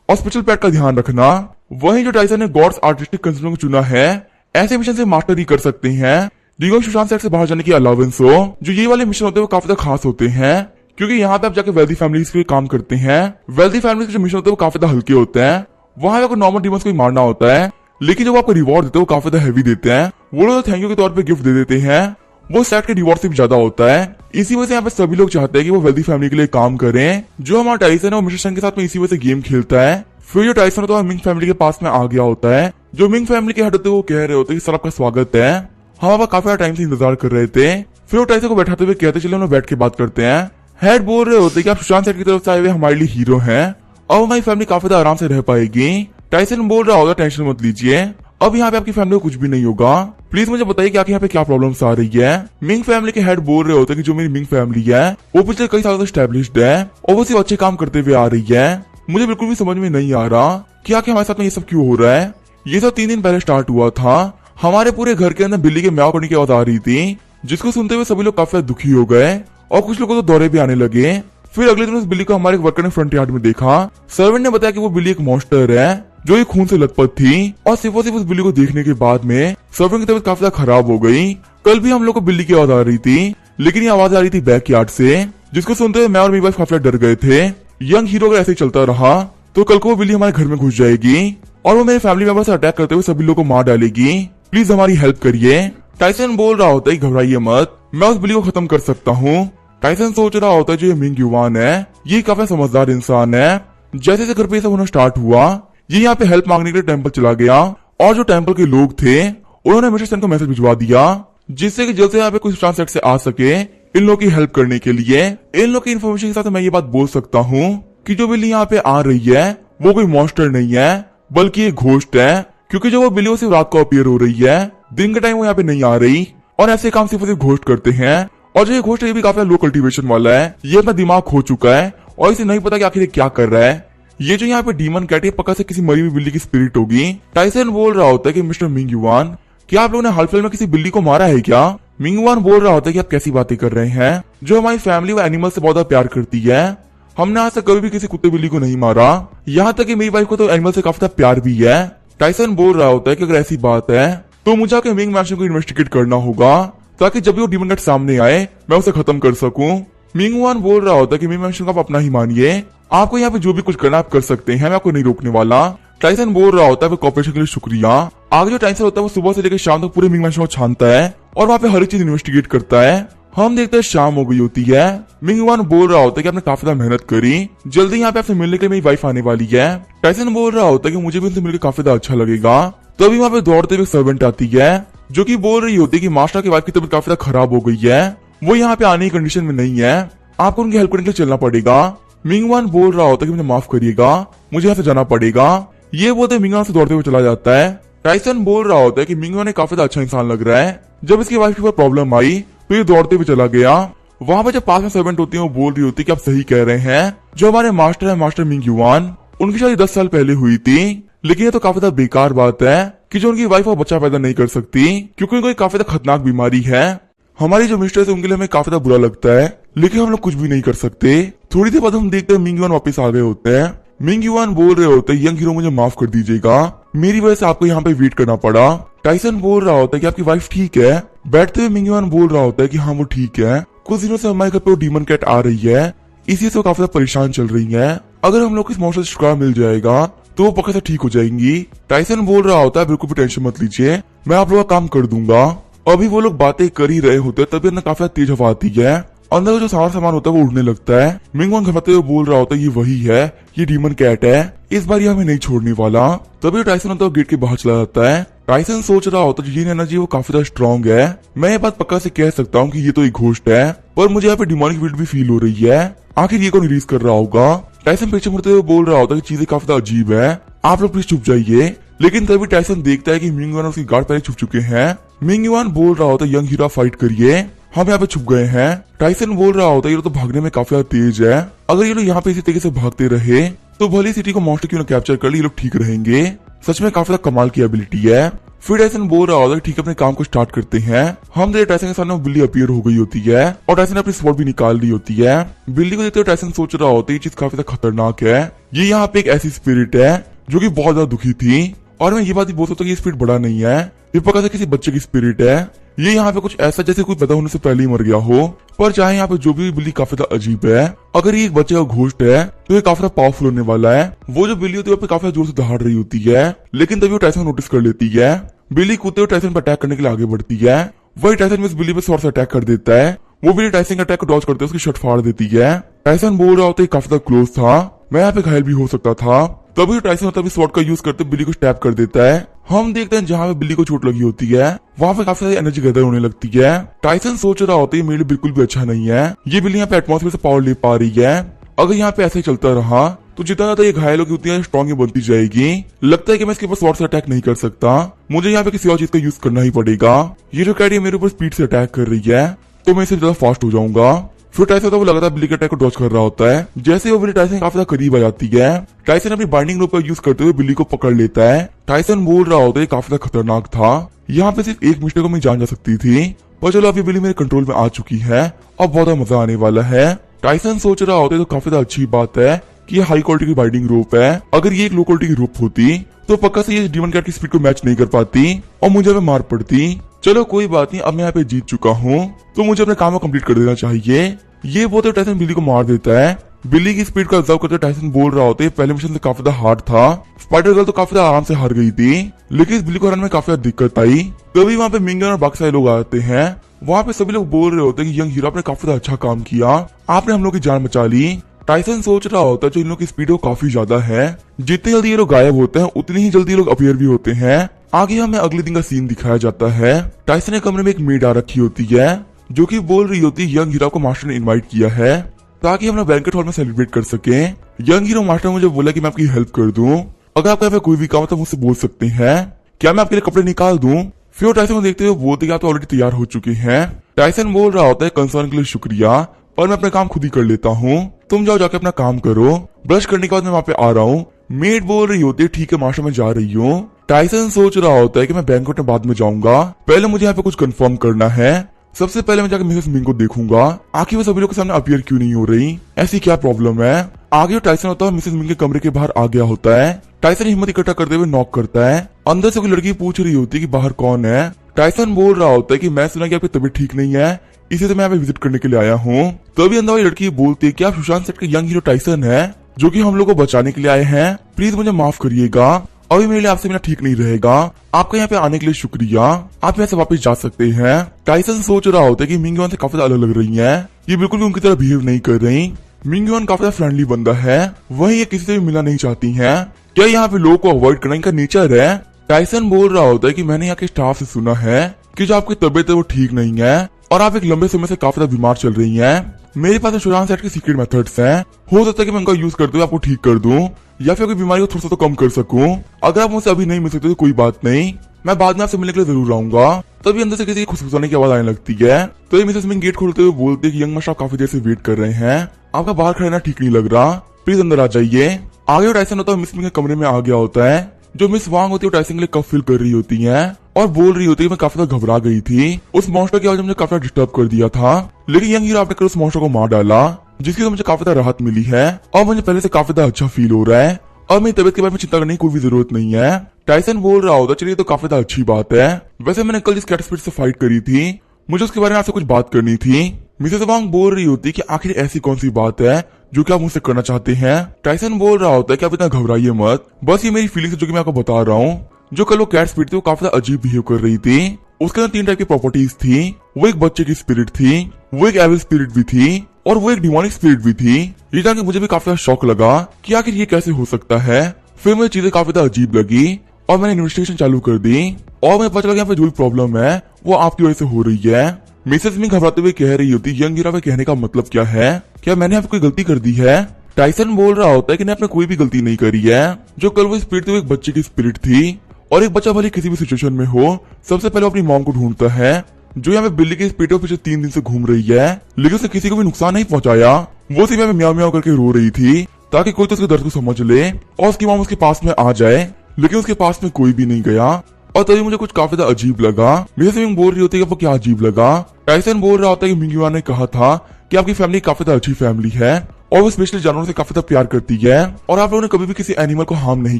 और स्पिरिचुअल पेट का ध्यान रखना। वहीं जो टाइसन ने गॉड्स आर्टिस्टिक कंसेप्शन को चुना है, ऐसे मिशन से मास्टर ही कर सकते हैं जिनको सुशांत सेट से बाहर जाने की अलाउंस हो। जो ये वाले मिशन होते हैं वो काफी खास होते हैं क्योंकि यहाँ पे आप जाके वेल्दी फैमिलीज के काम करते हैं। वेल्दी फैमिलीज के जो मिशन होते हैं वो काफी हल्के होते हैं, वहां आपको नॉर्मल डीमंस को ही मारना होता है, लेकिन जब आपको रिवॉर्ड देते हैं वो काफी हैवी देते हैं, वो लोग थैंक यू के तौर पे गिफ्ट दे देते हैं, वो सेट के रिवॉर्ड से भी ज्यादा होता है। इसी वजह से यहाँ पे सभी लोग चाहते हैं कि वो वेल्दी फैमिली के लिए काम करें। जो हमारा टाइसन है वो मिस्टर शन के साथ में इसी वजह से गेम खेलता है। फिर जो टाइसन होता है मिंग फैमिली के पास में आ गया होता है। जो मिंग फैमिली के हेड होते हैं वो कह रहे होते हैं कि सर आपका स्वागत है, हम आपका काफी टाइम से इंतजार कर रहे थे। फिर वो टाइसन को बैठाते हुए कहते चले हम लोग बैठ के बात करते हैं। हेड बोल रहे होते कि आप सुशांत सेट की तरफ से आए हुए हमारे लिए हीरो हैं, अब हमारी फैमिली काफी ज्यादा आराम से रह पाएगी। टाइसन बोल रहा होगा टेंशन मत लीजिए, अब यहाँ पे आपकी फैमिली को कुछ भी नहीं होगा। प्लीज मुझे बताइए कि आपके यहाँ पे क्या प्रॉब्लम्स आ रही है। मिंग फैमिली के हेड बोल रहे होते हैं कि जो मेरी मिंग फैमिली है वो पिछले कई सालों से एस्टेब्लिश्ड है और वो सिर्फ अच्छे काम करते हुए आ रही है। मुझे बिल्कुल भी समझ में नहीं आ रहा कि आखिर हमारे साथ में ये सब क्यों हो रहा है। ये सब 3 दिन पहले स्टार्ट हुआ था। हमारे पूरे घर के अंदर बिल्ली के म्याऊ करने की आवाज आ रही थी, जिसको सुनते हुए सभी लोग काफी दुखी हो गए और कुछ लोगों को तो दौरे भी आने लगे। फिर अगले दिन उस बिल्ली को हमारे वर्कर ने फ्रंट यार्ड में देखा। सर्वेंट ने बताया कि वो बिल्ली एक मॉन्स्टर है जो एक खून से लथपथ थी और सिर्फ उस बिल्ली को देखने के बाद में सर्वेंट की तबीयत काफी ज्यादा खराब हो गई। कल भी हम लोग को बिल्ली की आवाज आ रही थी, लेकिन ये आवाज आ रही थी बैक यार्ड से, जिसको सुनते हुए मैं और मेरी वाइफ काफी डर गए थे। यंग हीरो अगर ऐसे ही चलता रहा तो कल को वो बिल्ली हमारे घर में घुस जाएगी और वो मेरे फैमिली मेंबर से अटैक करते हुए सभी लोगों को मार डालेगी। प्लीज हमारी हेल्प करिए। टाइसन बोल रहा होता है घबराइए मत, मैं उस बिल्ली को खत्म कर सकता हूँ। टाइसन सोच रहा होता है जो ये मिंग युवान है ये काफी समझदार इंसान है। जैसे जैसे घर पे सब होना स्टार्ट हुआ, ये यहाँ पे हेल्प मांगने के लिए टेंपल चला गया और जो टेंपल के लोग थे उन्होंने मिस्टर सन को मैसेज भिजवा दिया जिससे कि जल्द से यहाँ पे कुछ ट्रांसलेट से आ सके इन लोगों की हेल्प करने के लिए। इन लोग की इन्फॉर्मेशन के साथ मैं ये बात बोल सकता हूँ कि जो बिल्ली यहाँ पे आ रही है वो कोई मॉन्स्टर नहीं है बल्कि एक घोस्ट है, क्योंकि जो वो बिल्ली सिर्फ रात को अपीयर हो रही है, दिन के टाइम वो यहाँ पे नहीं आ रही और ऐसे काम सिर्फ घोस्ट करते हैं। और जो ये घोस्ट है ये भी काफी लो कल्टीवेशन वाला है, ये अपना दिमाग खो चुका है और इसे नहीं पता कि आखिर क्या कर रहा है। ये जो यहाँ पे डीमन कैट है पक्का से किसी मरी हुई बिल्ली की स्पिरिट होगी। टाइसन बोल रहा होता है कि मिस्टर मिंग युवान क्या आप लोगों ने हाल फिलहाल में किसी बिल्ली को मारा है क्या। मिंग युवान बोल रहा होता है कि आप कैसी बातें कर रहे हैं, जो हमारी फैमिली वो एनिमल से बहुत प्यार करती है, हमने आज तक कभी भी किसी कुत्ते बिल्ली को नहीं मारा, यहाँ तक कि मेरी वाइफ को तो एनिमल से काफी प्यार भी है। टाइसन बोल रहा होता है कि अगर ऐसी बात है तो मुझे आके मिंग मैंशन को इन्वेस्टिगेट करना होगा ताकि जब भी वो डीमन कैट सामने आए मैं उसे खत्म कर सकूं। मिंग युवान बोल रहा होता है कि मिंग मैंशन को आप अपना ही मानिए, आपको यहाँ पे जो भी कुछ करना आप कर सकते हैं, मैं आपको नहीं रोकने वाला। टाइसन बोल रहा होता है कॉपरेशन के लिए शुक्रिया। आगे जो टाइसन होता है वो सुबह से लेकर शाम तक पूरे मिंग मैंशन को छानता है और वहाँ पे हर एक चीज इन्वेस्टिगेट करता है। हम देखते हैं शाम हो गई होती है। मिंग युवान बोल रहा होता है कि आपने काफी ज्यादा मेहनत करी, जल्दी यहाँ पे आपसे मिलने के लिए मेरी वाइफ आने वाली है। टाइसन बोल रहा होता है कि मुझे भी उनसे मिलकर काफी ज्यादा अच्छा लगेगा। तभी वहाँ पे दौड़ते हुए सर्वेंट आती है जो कि बोल रही होती है कि मास्टर की वाइफ की तबीयत काफी ज्यादा खराब हो गई है, वो यहाँ पे आने की कंडीशन में नहीं है, आपको उनकी हेल्प करने के लिए चलना पड़ेगा। मिंग युवान बोल रहा होता है कि मुझे माफ करिएगा, मुझे यहाँ से जाना पड़ेगा। ये बोलते मिंग युवान से दौड़ते हुए चला जाता है। टाइसन बोल रहा होता है कि मिंग युवान काफी ज्यादा अच्छा इंसान लग रहा है। जब इसकी वाइफ के ऊपर प्रॉब्लम आई तो ये दौड़ते हुए चला गया। वहाँ पे जब पास में सर्वेंट होती है वो बोल रही होती है कि आप सही कह रहे हैं, जो हमारे मास्टर है मास्टर मिंग युवान, उनकी शादी 10 साल पहले हुई थी, लेकिन ये तो काफी ज्यादा बेकार बात है कि जो उनकी वाइफ वो बच्चा पैदा नहीं कर सकती क्योंकि उनको काफी ज्यादा खतरनाक बीमारी है। हमारी जो मिस्टर है उनके लिए हमें काफी ज्यादा बुरा लगता है, लेकिन हम लोग कुछ भी नहीं कर सकते। थोड़ी देर बाद हम देखते हैं मिंग युवान वापस आ गए होते हैं। मिंग युवान बोल रहे होते हैं यंग हीरो मुझे माफ कर दीजिएगा, मेरी वजह से आपको यहाँ पे वेट करना पड़ा। टाइसन बोल रहा होता है कि आपकी वाइफ ठीक है। बैठते हुए मिंग युवान बोल रहा होता है कि हाँ वो ठीक है, कुछ दिनों से हमारे घर पे वो डीमन कैट आ रही है, इसी से वो काफी परेशान चल रही है, अगर हम लोग को इस मौसम से छुटकारा मिल जाएगा तो वो पक्का से ठीक हो जाएंगी। टाइसन बोल रहा होता है बिल्कुल भी टेंशन मत लीजिए, मैं आप लोगों का काम कर दूंगा। अभी वो लोग बातें कर ही रहे होते हैं तभी अंदर काफी तेज हवा आती है, अंदर का जो सारा सामान होता है वो उड़ने लगता है। मिंग युवान घबराते हुए बोल रहा होता है ये वही है, ये डीमन कैट है, इस बार ये हमें नहीं छोड़ने वाला। तभी टाइसन होता है गेट के बाहर चला जाता है। टाइसन सोच रहा होता है ये एनर्जी वो काफी ज्यादा स्ट्रॉन्ग है, मैं ये बात पक्का से कह सकता हूँ कि ये तो एक घोस्ट है, पर मुझे यहाँ पे डिमोनिक फील्ड भी फील हो रही है, आखिर ये कौन रिलीज कर रहा होगा। टाइसन पीछे मुड़ते हुए बोल रहा होता है कि चीजें काफी ज्यादा अजीब है, आप लोग प्लीज चुप जाइए। लेकिन तभी टाइसन देखता है कि मिंग युवान और उसकी गार्ड पहले छुप चुके हैं। मिंग युवान बोल रहा होता है यंग हीरो फाइट करिए, हम यहाँ पे छुप गए हैं। टाइसन बोल रहा होता है ये तो भागने में काफी ज्यादा तेज है, अगर ये लोग यहाँ पे इसी तरीके से भागते रहे तो भले सिटी को मॉन्स्टर क्यों ना कैप्चर कर ले, ये लोग ठीक रहेंगे, सच में काफी ज्यादा कमाल की एबिलिटी है। फिर टाइसन बोल रहा होता है ठीक है अपने काम को स्टार्ट करते हैं। हम देखते टाइसन के सामने बिल्ली अपीयर हो गई होती है और टाइसन ने अपनी स्वॉर्ड भी निकाल ली होती है। बिल्ली को देखते हुए टाइसन सोच रहा होता है ये चीज काफी ज्यादा खतरनाक है, ये यहाँ पे एक ऐसी स्पिरिट है जो कि बहुत ज्यादा दुखी थी, और मैं ये बात भी बोल सकता हूँ ये स्पिरिट बड़ा नहीं है, ये पक्का से किसी बच्चे की स्पिरिट है, ये यहाँ पे कुछ ऐसा जैसे कोई पैदा होने से पहले ही मर गया हो। पर चाहे यहाँ पे जो भी बिल्ली काफी ज्यादा अजीब है, अगर ये एक बच्चे का घोस्ट है तो ये काफी पावरफुल होने वाला है। वो जो बिल्ली होती है काफी जोर से दहाड़ रही होती है, लेकिन तभी वो टाइसन नोटिस कर लेती है। बिल्ली कूदते हुए टाइसन पर अटैक करने के लिए आगे बढ़ती है, वही टाइसन इस बिल्ली पे शॉर्ट से अटैक कर देता है। वो बिल्ली टाइसन के अटैक को डॉज करते हुए उसकी शर्ट फाड़ देती है। टाइसन बोल रहा होता है काफी ज्यादा क्लोज था, मैं यहाँ पे घायल भी हो सकता था। तभी टाइसन तभी स्वॉर्ड का यूज करते बिल्ली को स्टैप कर देता है। हम देखते हैं जहाँ पे बिल्ली को चोट लगी होती है वहाँ पे काफी सारी एनर्जी गैदर होने लगती है। टाइसन सोच रहा होता है मेरे बिल्कुल भी अच्छा नहीं है, ये बिल्ली यहाँ पे एटमॉस्फेयर से पावर ले पा रही है, अगर यहाँ पे ऐसे चलता रहा तो जितना ज्यादा ये घायल होगी उतनी स्ट्रॉन्ग बनती जाएगी। लगता है कि मैं इसके ऊपर स्वॉर्ड से अटैक नहीं कर सकता, मुझे यहाँ पे किसी और चीज का यूज करना ही पड़ेगा। ये जो कैट मेरे ऊपर स्पीड से अटैक कर रही है तो मैं इससे ज्यादा फास्ट हो जाऊंगा। फिर टाइसन वो लगातार बिल्ली के अटैक को डॉज कर रहा होता है। जैसे वो बिल्ली टाइसन काफी ज्यादा करीब आ जाती है, टाइसन अपनी बाइंडिंग रोप का यूज करते हुए बिल्ली को पकड़ लेता है। टाइसन बोल रहा होता है काफी ज्यादा खतरनाक था, यहाँ पे सिर्फ एक मिस्टेक को मैं जान जा सकती थी, पर चलो अभी बिल्ली मेरे कंट्रोल में आ चुकी है, अब बहुत मजा आने वाला है। टाइसन सोच रहा होता है तो काफी ज्यादा अच्छी बात है कि ये हाई क्वालिटी की बाइंडिंग रोप है, अगर ये एक लो क्वालिटी की रोप होती तो पक्का से ये डीमन कैट की स्पीड को मैच नहीं कर पाती और मुझे हमें मार पड़ती। चलो कोई बात नहीं, अब मैं यहाँ पे जीत चुका हूँ तो मुझे अपने काम को कंप्लीट कर देना चाहिए। ये बोलते टाइसन बिल्ली को मार देता है। बिल्ली की स्पीड का ऑब्जर्व करते टाइसन बोल रहा होता है पहले मिशन से काफी ज्यादा हार्ड था, स्पाइडर गर्ल तो काफी ज्यादा आराम से हार गई थी, लेकिन इस बिल्ली को हराने में काफी ज्यादा दिक्कत आई। तभी वहाँ पे मिंगन और बाकी सारे लोग आते हैं। वहाँ पे सभी लोग बोल रहे होते हैं कि यंग हीरो ने काफी ज्यादा अच्छा काम किया, आपने हम लोग की जान बचा ली। टाइसन सोच रहा होता है जो इन लोग की स्पीड काफी ज्यादा है, जितनी जल्दी ये लोग गायब होते हैं उतनी ही जल्दी ये लोग अपीयर भी होते हैं। आगे हमें अगले दिन का सीन दिखाया जाता है। टाइसन के कमरे में एक मेड आ रखी होती है जो कि बोल रही होती है यंग हीरो को मास्टर ने इनवाइट किया है ताकि हम लोग बैंकेट हॉल में सेलिब्रेट कर सके। यंग हीरो मास्टर मुझे बोला कि मैं आपकी हेल्प कर दूं, अगर आपका यहाँ पे कोई भी काम है तो मुझसे बोल सकते हैं, क्या मैं आपके लिए कपड़े निकाल दूं? फिर टाइसन को देखते हुए बोलते कि आप तो ऑलरेडी तैयार हो चुके हैं। टाइसन बोल रहा होता है कंसर्न के लिए शुक्रिया, पर मैं अपना काम खुद ही कर लेता हूँ, तुम जाओ जाके अपना काम करो, ब्रश करने के बाद मैं वहाँ पे आ रहा हूँ। मेड बोल रही होती है ठीक है मास्टर मैं जा रही हूँ। टाइसन सोच रहा होता है कि मैं बैंकेट में बाद में जाऊंगा, पहले मुझे यहाँ पे कुछ कंफर्म करना है। सबसे पहले मैं जाकर मिसेस मिंग को देखूंगा, आखिर वो सभी लोग के सामने अपीयर क्यों नहीं हो रही, ऐसी क्या प्रॉब्लम है। आगे टाइसन होता है मिसेस मिंग के कमरे के बाहर आ गया होता है। टाइसन हिम्मत इकट्ठा करते हुए नॉक करता है, अंदर से कोई लड़की पूछ रही होती है कि बाहर कौन है। टाइसन बोल रहा होता है कि मैं सुना कि आपकी तबीयत ठीक नहीं है, इसे तो मैं यहाँ पे विजिट करने के लिए आया हूँ। तभी अंदर वाली लड़की बोलती है कि आप सुशांत सेठ के यंग हीरो टाइसन है जो कि हम लोग को बचाने के लिए आए हैं, प्लीज मुझे माफ करिएगा, अभी मेरे लिए आपसे मिलना ठीक नहीं रहेगा, आपका यहाँ पे आने के लिए शुक्रिया, आप यहाँ से वापस जा सकते हैं। टाइसन सोच रहा होता है कि मिंग युआन से काफी अलग लग रही है, ये बिल्कुल भी उनकी तरह बिहेव नहीं कर रही। मिंग युआन काफी फ्रेंडली बंदा है, वही ये किसी से भी मिलना नहीं चाहती है, क्या यहाँ पे लोगों को अवॉइड करना इनका नेचर है। टाइसन बोल रहा होता है कि मैंने यहाँ के स्टाफ से सुना है कि जो आपकी तबीयत है वो ठीक नहीं है और आप एक लंबे समय से काफी ज्यादा बीमार चल रही हैं। मेरे पास सुशांत सेठ के सीक्रेट मेथड्स हैं, हो सकता है कि मैं उनका यूज करते हुए आपको ठीक कर दूं या फिर आपकी बीमारी को थोड़ा सा तो कम कर सकूं। अगर आप मुझसे अभी नहीं मिल सकते तो कोई बात नहीं, मैं बाद में आपसे मिलने के लिए जरूर आऊंगा। तभी अंदर से किसी की खुशखुशाने की आवाज आने लगती है, तो ये मिसेस मिंग गेट खोलते हुए बोलते हैं कि यंग मास्टर काफी देर से वेट कर रहे हैं, आपका बाहर खड़ा ठीक नहीं लग रहा, प्लीज अंदर आ जाइए। आगे टाइसन होता है मिस मिंग के कमरे में आ गया होता है, जो मिस वांग होती है टाइसन के लिए कफ फील कर रही होती है और बोल रही होती है मैं काफी ज्यादा घबरा गई थी, उस मॉन्स्टर की आवाज मुझे काफी डिस्टर्ब कर दिया था, लेकिन यंग हीरो आपने उस मॉन्स्टर को मार डाला, जिसकी तो मुझे काफी ज्यादा राहत मिली है और मुझे पहले से काफी ज्यादा अच्छा फील हो रहा है और मेरी तबियत के बारे में चिंता करने की कोई भी जरूरत नहीं है। टाइसन बोल रहा होता चलिए तो काफी ज्यादा अच्छी बात है, वैसे मैंने कल जिस कैट स्पिरिट से फाइट करी थी मुझे उसके बारे में आपसे कुछ बात करनी थी। मिसेस वांग बोल रही होती कि आखिर ऐसी कौन सी बात है जो कि आप मुझसे करना चाहते हैं। टाइसन बोल रहा होता है कि आप इतना घबराइए मत, बस ये मेरी फीलिंग्स है जो कि मैं आपको बता रहा हूँ। जो कल वो कैट स्पिरिट थी वो काफी ज्यादा अजीब बिहेव कर रही थी, उसके अंदर 3 टाइप की प्रॉपर्टीज थी, वो एक बच्चे की स्पिरिट थी, वो एक एविल स्पिरिट भी थी और वो एक डिमोनिक स्पिरिट भी थी। ये जान के मुझे भी काफी ज्यादा शौक लगा कि आखिर ये कैसे हो सकता है। फिर मुझे चीजें काफी ज्यादा अजीब लगी और मैंने इन्वेस्टिगेशन चालू कर दी और मैं पता लगा यहाँ पे जो भी प्रॉब्लम है वो आपकी वजह से हो रही है। मिसेस मिंग घबराते हुए कह रही होती यंग हीरो के कहने का मतलब क्या है, क्या मैंने यहाँ पे कोई गलती कर दी है। टाइसन बोल रहा होता है कि आपने कोई भी गलती नहीं करी है, जो कल वो स्पिरिट थी वो एक बच्चे की स्पिरिट थी और एक बच्चा भले किसी भी सिचुएशन में हो सबसे पहले अपनी मॉम को ढूंढता है, जो यहाँ पे बिल्ली की स्पिरिट पीछे 3 दिन से घूम रही है, लेकिन उसने किसी को भी नुकसान नहीं पहुंचाया, वो सिर्फ यहाँ पे म्याऊ म्याऊ करके रो रही थी ताकि कोई तो उसके दर्द को समझ ले और उसकी मॉम उसके पास में आ जाए, लेकिन उसके पास में कोई भी नहीं गया और तभी मुझे कुछ काफी ज्यादा अजीब लगा। मिसेस मिंग बोल रही होती है कि वो क्या अजीब लगा। टाइसन बोल रहा होता है कि मिंग युआन ने कहा था कि आपकी फैमिली काफी ज्यादा अच्छी फैमिली है और वो स्पेशली जानवरों से काफी ज्यादा प्यार करती है और आप लोगों ने कभी भी किसी एनिमल को हार्म नहीं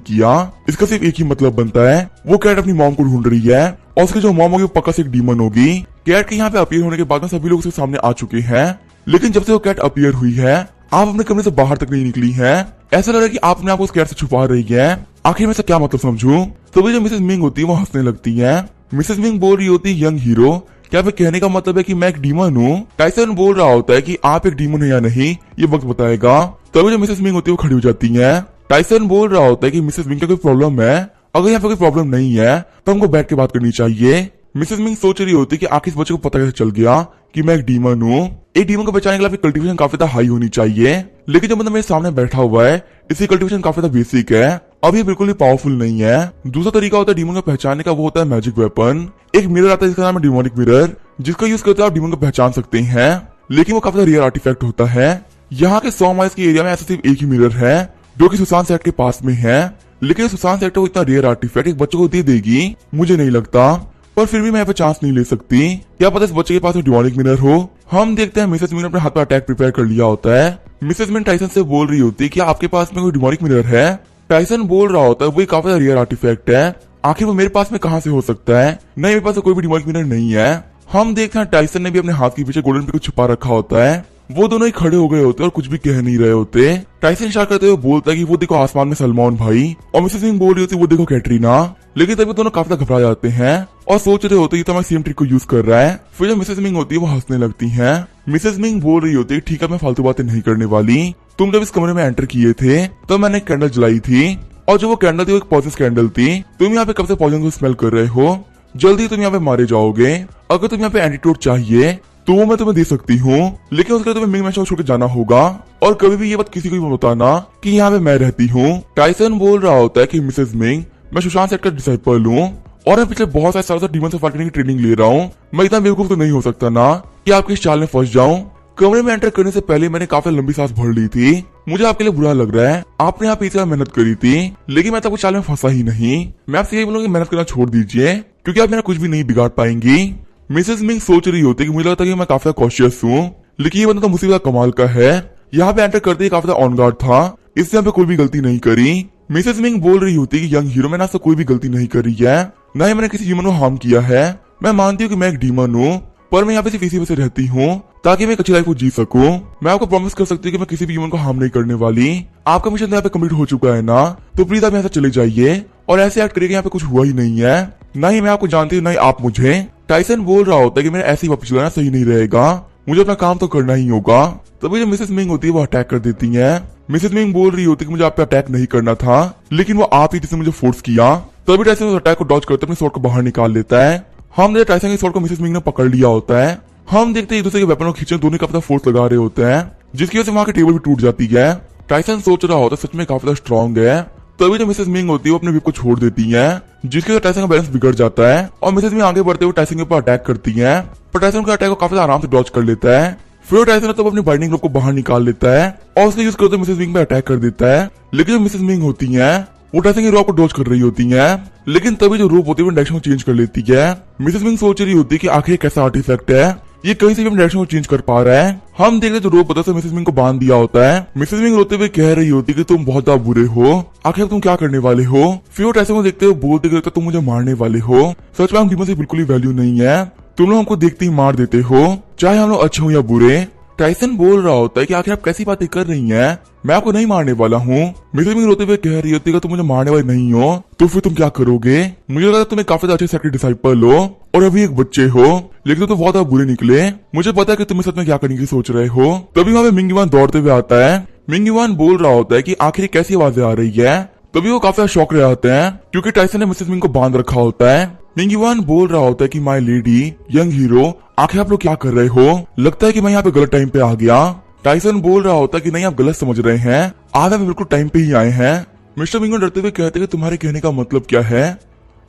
किया। इसका सिर्फ एक ही मतलब बनता है, वो कैट अपनी मॉम को ढूंढ रही है और उसकी जो मॉम होगी वो पक्का से एक डीमन होगी। कैट के यहाँ पे अपीयर होने के बाद में सभी लोग उसके सामने आ चुके हैं, लेकिन जब से वो कैट अपीयर हुई है आप अपने कमरे से बाहर तक नहीं निकली हैं। ऐसा लग रहा है कि आप अपने आप को उस कैट से छुपा रही है, आखिर में से क्या मतलब समझूं। तभी जो मिसेस मिंग होती है वो हंसने लगती है। मिसेस मिंग बोल रही होती है यंग हीरो क्या पे कहने का मतलब है कि मैं एक डीमन हूँ। टाइसन बोल रहा होता है कि आप एक डीमन है या नहीं ये वक्त बताएगा। तभी जो मिसेस मिंग होती है वो खड़ी हो जाती है। टाइसन बोल रहा होता है कि मिसेस मिंग का कोई प्रॉब्लम है, अगर यहाँ पे कोई प्रॉब्लम नहीं है तो हमको बैठ के बात करनी चाहिए। मिसेस मिंग सोच रही होती कि आखिर इस बच्चे को पता कैसे चल गया कि मैं एक डीमन हूँ। एक डीमन को बचाने के लिए कल्टीवेशन काफी ज्यादा हाई होनी चाहिए, लेकिन जो बंदा मेरे सामने बैठा हुआ है इसकी कल्टीवेशन काफी ज्यादा बेसिक है, अब ये बिल्कुल भी पावरफुल नहीं है। दूसरा तरीका होता है डीमन को पहचानने का, वो होता है मैजिक वेपन। एक मिरर आता है जिसका नाम है डिमोनिक मिरर, जिसका यूज करते हुए आप डीमन को पहचान सकते हैं, लेकिन वो काफी रेयर आर्टिफैक्ट होता है। यहाँ के 100 माइल्स के एरिया में ऐसा सिर्फ एक ही मिरर है जो कि सुशांत सेट के पास में है, लेकिन सुशांत सेट को इतना रेयर आर्टिफैक्ट एक बच्चे को दे देगी मुझे नहीं लगता, पर फिर भी मैं यहाँ पे चांस नहीं ले सकती। क्या पता इस बच्चे के पास डिमोनिक मिरर हो। हम देखते हैं मिसेस मिंग ने अपने हाथ पर अटैक प्रिपेयर कर लिया होता है। मिसेस मिंग टाइसन से बोल रही होती है कि आपके पास में कोई डिमोनिक मिरर है। टाइसन बोल रहा होता है वो काफी रेयर आर्टिफैक्ट है, आखिर वो मेरे पास में कहाँ से हो सकता है, नहीं मेरे पास कोई भी डिमोनिक मिरर नहीं है। हम देखते हैं टाइसन ने भी अपने हाथ के पीछे गोल्डन पे कुछ छुपा रखा होता है। वो दोनों ही खड़े हो गए होते और कुछ भी कह नहीं रहे होते। टाइसन इशारा करते हुए बोलता है कि वो देखो आसमान में सलमान भाई, और मिसेस मिंग बोल रही होती है वो देखो कैटरीना। लेकिन तभी दोनों काफी घबरा जाते हैं और सोच रहे होते हैं तो हमारे सेम ट्रिक को यूज कर रहा है। फिर जो मिसेस मिंग होती है वो हंसने लगती है। मिसेस मिंग बोल रही होती है ठीक है मैं फालतू बातें नहीं करने वाली, तुम जब इस कमरे में एंटर किए थे तो मैंने एक कैंडल जलाई थी, और जो वो कैंडल थी वो एक पॉइजनस कैंडल थी। तुम यहाँ पे कब से पॉइजन को स्मेल कर रहे हो, जल्दी तुम यहाँ पे मारे जाओगे। अगर तुम यहाँ पे एंटीटोड चाहिए तो वो मैं तुम्हें दे सकती हूँ, लेकिन उसके लिए तुम्हें मिंग मैशो छोड़ के जाना होगा, और कभी भी ये बात किसी को भी बताना कि यहाँ पे मैं रहती हूँ। टाइसन बोल रहा होता है कि मिसेस मिंग मैं सुशांत सेट का डिसाइपल हूँ और मैं पिछले बहुत सारे सालों से डीमन से फाइट करने की ट्रेनिंग ले रहा हूँ, मैं इतना बेवकूफ तो नहीं हो सकता ना कि आपके इस चाल में फंस जाऊं। कमरे में एंटर करने से पहले मैंने काफी लंबी सांस भर ली थी, मुझे आपके लिए बुरा लग रहा है, आपने यहाँ पीछे मेहनत करी थी, लेकिन मैं तो चाल में फंसा ही नहीं। मैं आपसे यही बोलूंगा मेहनत करना छोड़ दीजिए क्योंकि आप मेरा कुछ भी नहीं बिगाड़ पाएंगी। मिसेस मिंग सोच रही होती है कि मुझे लगता है कि मैं काफी कॉशियस हूँ, लेकिन ये बंदा तो मुझसे ज्यादा कमाल का है। यहाँ पे एंटर करते ही काफी ऑन गार्ड था, इससे यहाँ पे कोई भी गलती नहीं करी। मिसेस मिंग बोल रही होती है कि यंग हीरो मैंने आज तक कोई भी गलती नहीं करी है, न ही मैंने किसी ह्यूमन को हार्म किया है। मैं मानती हूँ कि मैं एक डीमन हूँ, पर मैं यहाँ पे सिर्फ इसी वजह से रहती हूँ ताकि मैं एक अच्छी लाइफ को जी सकूं। मैं आपको प्रॉमिस कर सकती हूँ कि मैं किसी भी ह्यूमन को हार्म नहीं करने वाली। आपका मिशन यहाँ पे कंप्लीट हो चुका है ना, तो प्लीज आप यहाँ से चले जाइए और ऐसे एक्ट करिए यहाँ पे कुछ हुआ ही नहीं है, ना ही मैं आपको जानती हूँ ना ही आप मुझे। टाइसन बोल रहा होता है कि मेरे ऐसे ही वापस चलाना सही नहीं रहेगा, मुझे अपना काम तो करना ही होगा। तभी जो मिसेस मिंग होती है वो अटैक कर देती है। मिसेस मिंग बोल रही होती है कि मुझे आप पे अटैक नहीं करना था, लेकिन वो आप ही जिसने मुझे फोर्स किया। तभी टाइसन उस अटैक को डॉज करते अपने स्वॉर्ड को बाहर निकाल लेता है। हम देखते टाइसन के स्वॉर्ड को मिसेस मिंग ने पकड़ लिया होता है। हम देखते हैं एक दूसरे के वेपन को खींचने दोनों का फोर्स लगा रहे होते हैं, जिसकी वजह से वहां की टेबल भी टूट जाती है। टाइसन सोच रहा होता है सच में काफी स्ट्रॉन्ग है। तभी जो मिसेस मिंग होती है वो अपने विप को छोड़ देती है, जिसके वजह टाइसन का बैलेंस बिगड़ जाता है और मिसेस मिंग आगे बढ़ते हुए टाइसन के ऊपर अटैक करती है, पर टाइसन का अटैक को काफी आराम से डॉज कर लेता है। फिर टाइसन तो अपनी बाइंडिंग रोप को बाहर निकाल लेता है और उसका यूज करते मिसेस मिंग पे अटैक कर देता है। लेकिन जो मिसेस मिंग होती है वो टाइसन की रोप को डॉज कर रही होती है, लेकिन तभी जो रोप होती है वो डायरेक्शन को चेंज कर लेती है। मिसेस मिंग सोच रही होती है कि आखिर कैसा आर्टिफैक्ट है, ये कहीं से भी अपने डायरेक्शन को चेंज कर पा रहा है। हम देखते जो रोप होता है मिसेस मिंग को बांध दिया होता है। मिसेस मिंग रोते हुए कह रही होती है कि तुम बहुत ज्यादा बुरे हो, आखिर तुम क्या करने वाले हो। फिर वो टाइसन को देखते हुए बोलते कि तुम मुझे मारने वाले हो, सच में हम डीमन से बिल्कुल ही वैल्यू नहीं है, तुम लोग हमको देखते ही मार देते हो, चाहे हम लोग अच्छे हो या बुरे। टाइसन बोल रहा होता है कि आखिर आप कैसी बातें कर रही हैं, मैं आपको नहीं मारने वाला हूँ। मिसेस मिंग रोते हुए कह रही होती है तुम मुझे मारने वाले नहीं हो तो फिर तुम क्या करोगे। मुझे लगा तुम एक काफी अच्छे सेक्रेट डिसाइपल हो और अभी एक बच्चे हो, लेकिन तुम बहुत बुरे निकले। मुझे पता है कि तुम सच में क्या करने की सोच रहे हो। तभी वहाँ पे मिंग युआन दौड़ते हुए आता है। मिंग युआन बोल रहा होता है कि आखिर कैसी आवाजें आ रही है। तभी वो काफी शौक रहे होते हैं क्योंकि टाइसन ने मिसेस मिंग को बांध रखा होता है। मिंग युआन बोल रहा होता है कि माय लेडी यंग हीरो, आखिर आप लोग क्या कर रहे हो, लगता है कि मैं यहाँ पे गलत टाइम पे आ गया। टाइसन बोल रहा होता है कि नहीं आप गलत समझ रहे हैं, आज हम बिल्कुल टाइम पे ही आए हैं। मिस्टर मिंग डरते हुए कहते हैं तुम्हारे कहने का मतलब क्या है,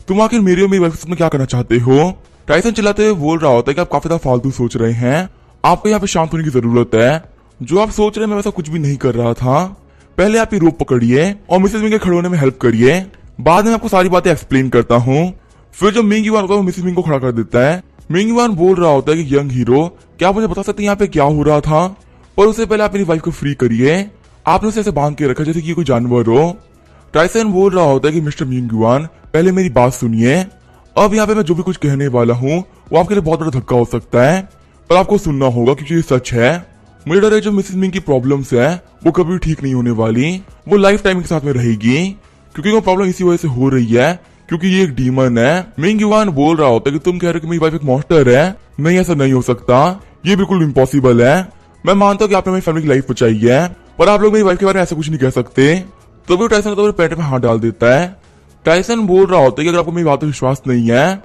तुम आखिर मेरी और मेरी वाइफ में क्या करना चाहते हो। टाइसन चिल्लाते हुए बोल रहा होता है कि आप काफी ज्यादा फालतू सोच रहे हैं, आपको यहाँ पे शांत होने की जरूरत है। जो आप सोच रहे हैं मैं वैसा कुछ भी नहीं कर रहा था। पहले आप ये रोप पकड़िए और मिसेस मिंग के खड़े होने में हेल्प करिए, बाद में आपको सारी बातें एक्सप्लेन करता हूँ। फिर जब मिंग युआन होता है वो मिसेस मिंग को खड़ा कर देता है। मिंग युआन बोल रहा होता है कि यंग हीरो क्या आप मुझे बता सकते हैं यहाँ पे क्या हो रहा था, पर उससे पहले आप मेरी वाइफ को फ्री करिए, आपने उसे ऐसे बांध के रखा जैसे कि कोई जानवर हो। टाइसन बोल रहा होता है कि मिस्टर मिंग युआन पहले मेरी बात सुनिए, अब यहाँ पे मैं जो भी कुछ कहने वाला हूँ वो आपके लिए बहुत बड़ा धक्का हो सकता है, पर आपको सुनना होगा क्योंकि ये सच है। मुझे डर है जो मिसेस मिंग की प्रॉब्लम्स है वो कभी ठीक नहीं होने वाली, वो लाइफ टाइम के साथ में रहेगी, क्योंकि वो प्रॉब्लम इसी वजह से हो रही है क्योंकि ये एक डीमन है। मिंग युआन बोल रहा होता है कि तुम कह रहे हो कि मेरी वाइफ एक मॉन्स्टर है, नहीं ऐसा नहीं हो सकता, ये बिल्कुल इम्पॉसिबल है। मैं मानता हूँ कि आपने मेरी फैमिली की लाइफ बचाई है, पर आप लोग मेरी वाइफ के बारे में ऐसा कुछ नहीं कह सकते। तभी तो टाइसन तो पेट में हाथ डाल देता है। टाइसन बोल रहा होता है कि अगर आपको मेरी बात पर विश्वास नहीं है